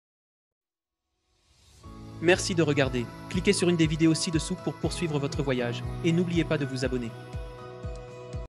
Merci de regarder. Cliquez sur une des vidéos ci-dessous pour poursuivre votre voyage et n'oubliez pas de vous abonner.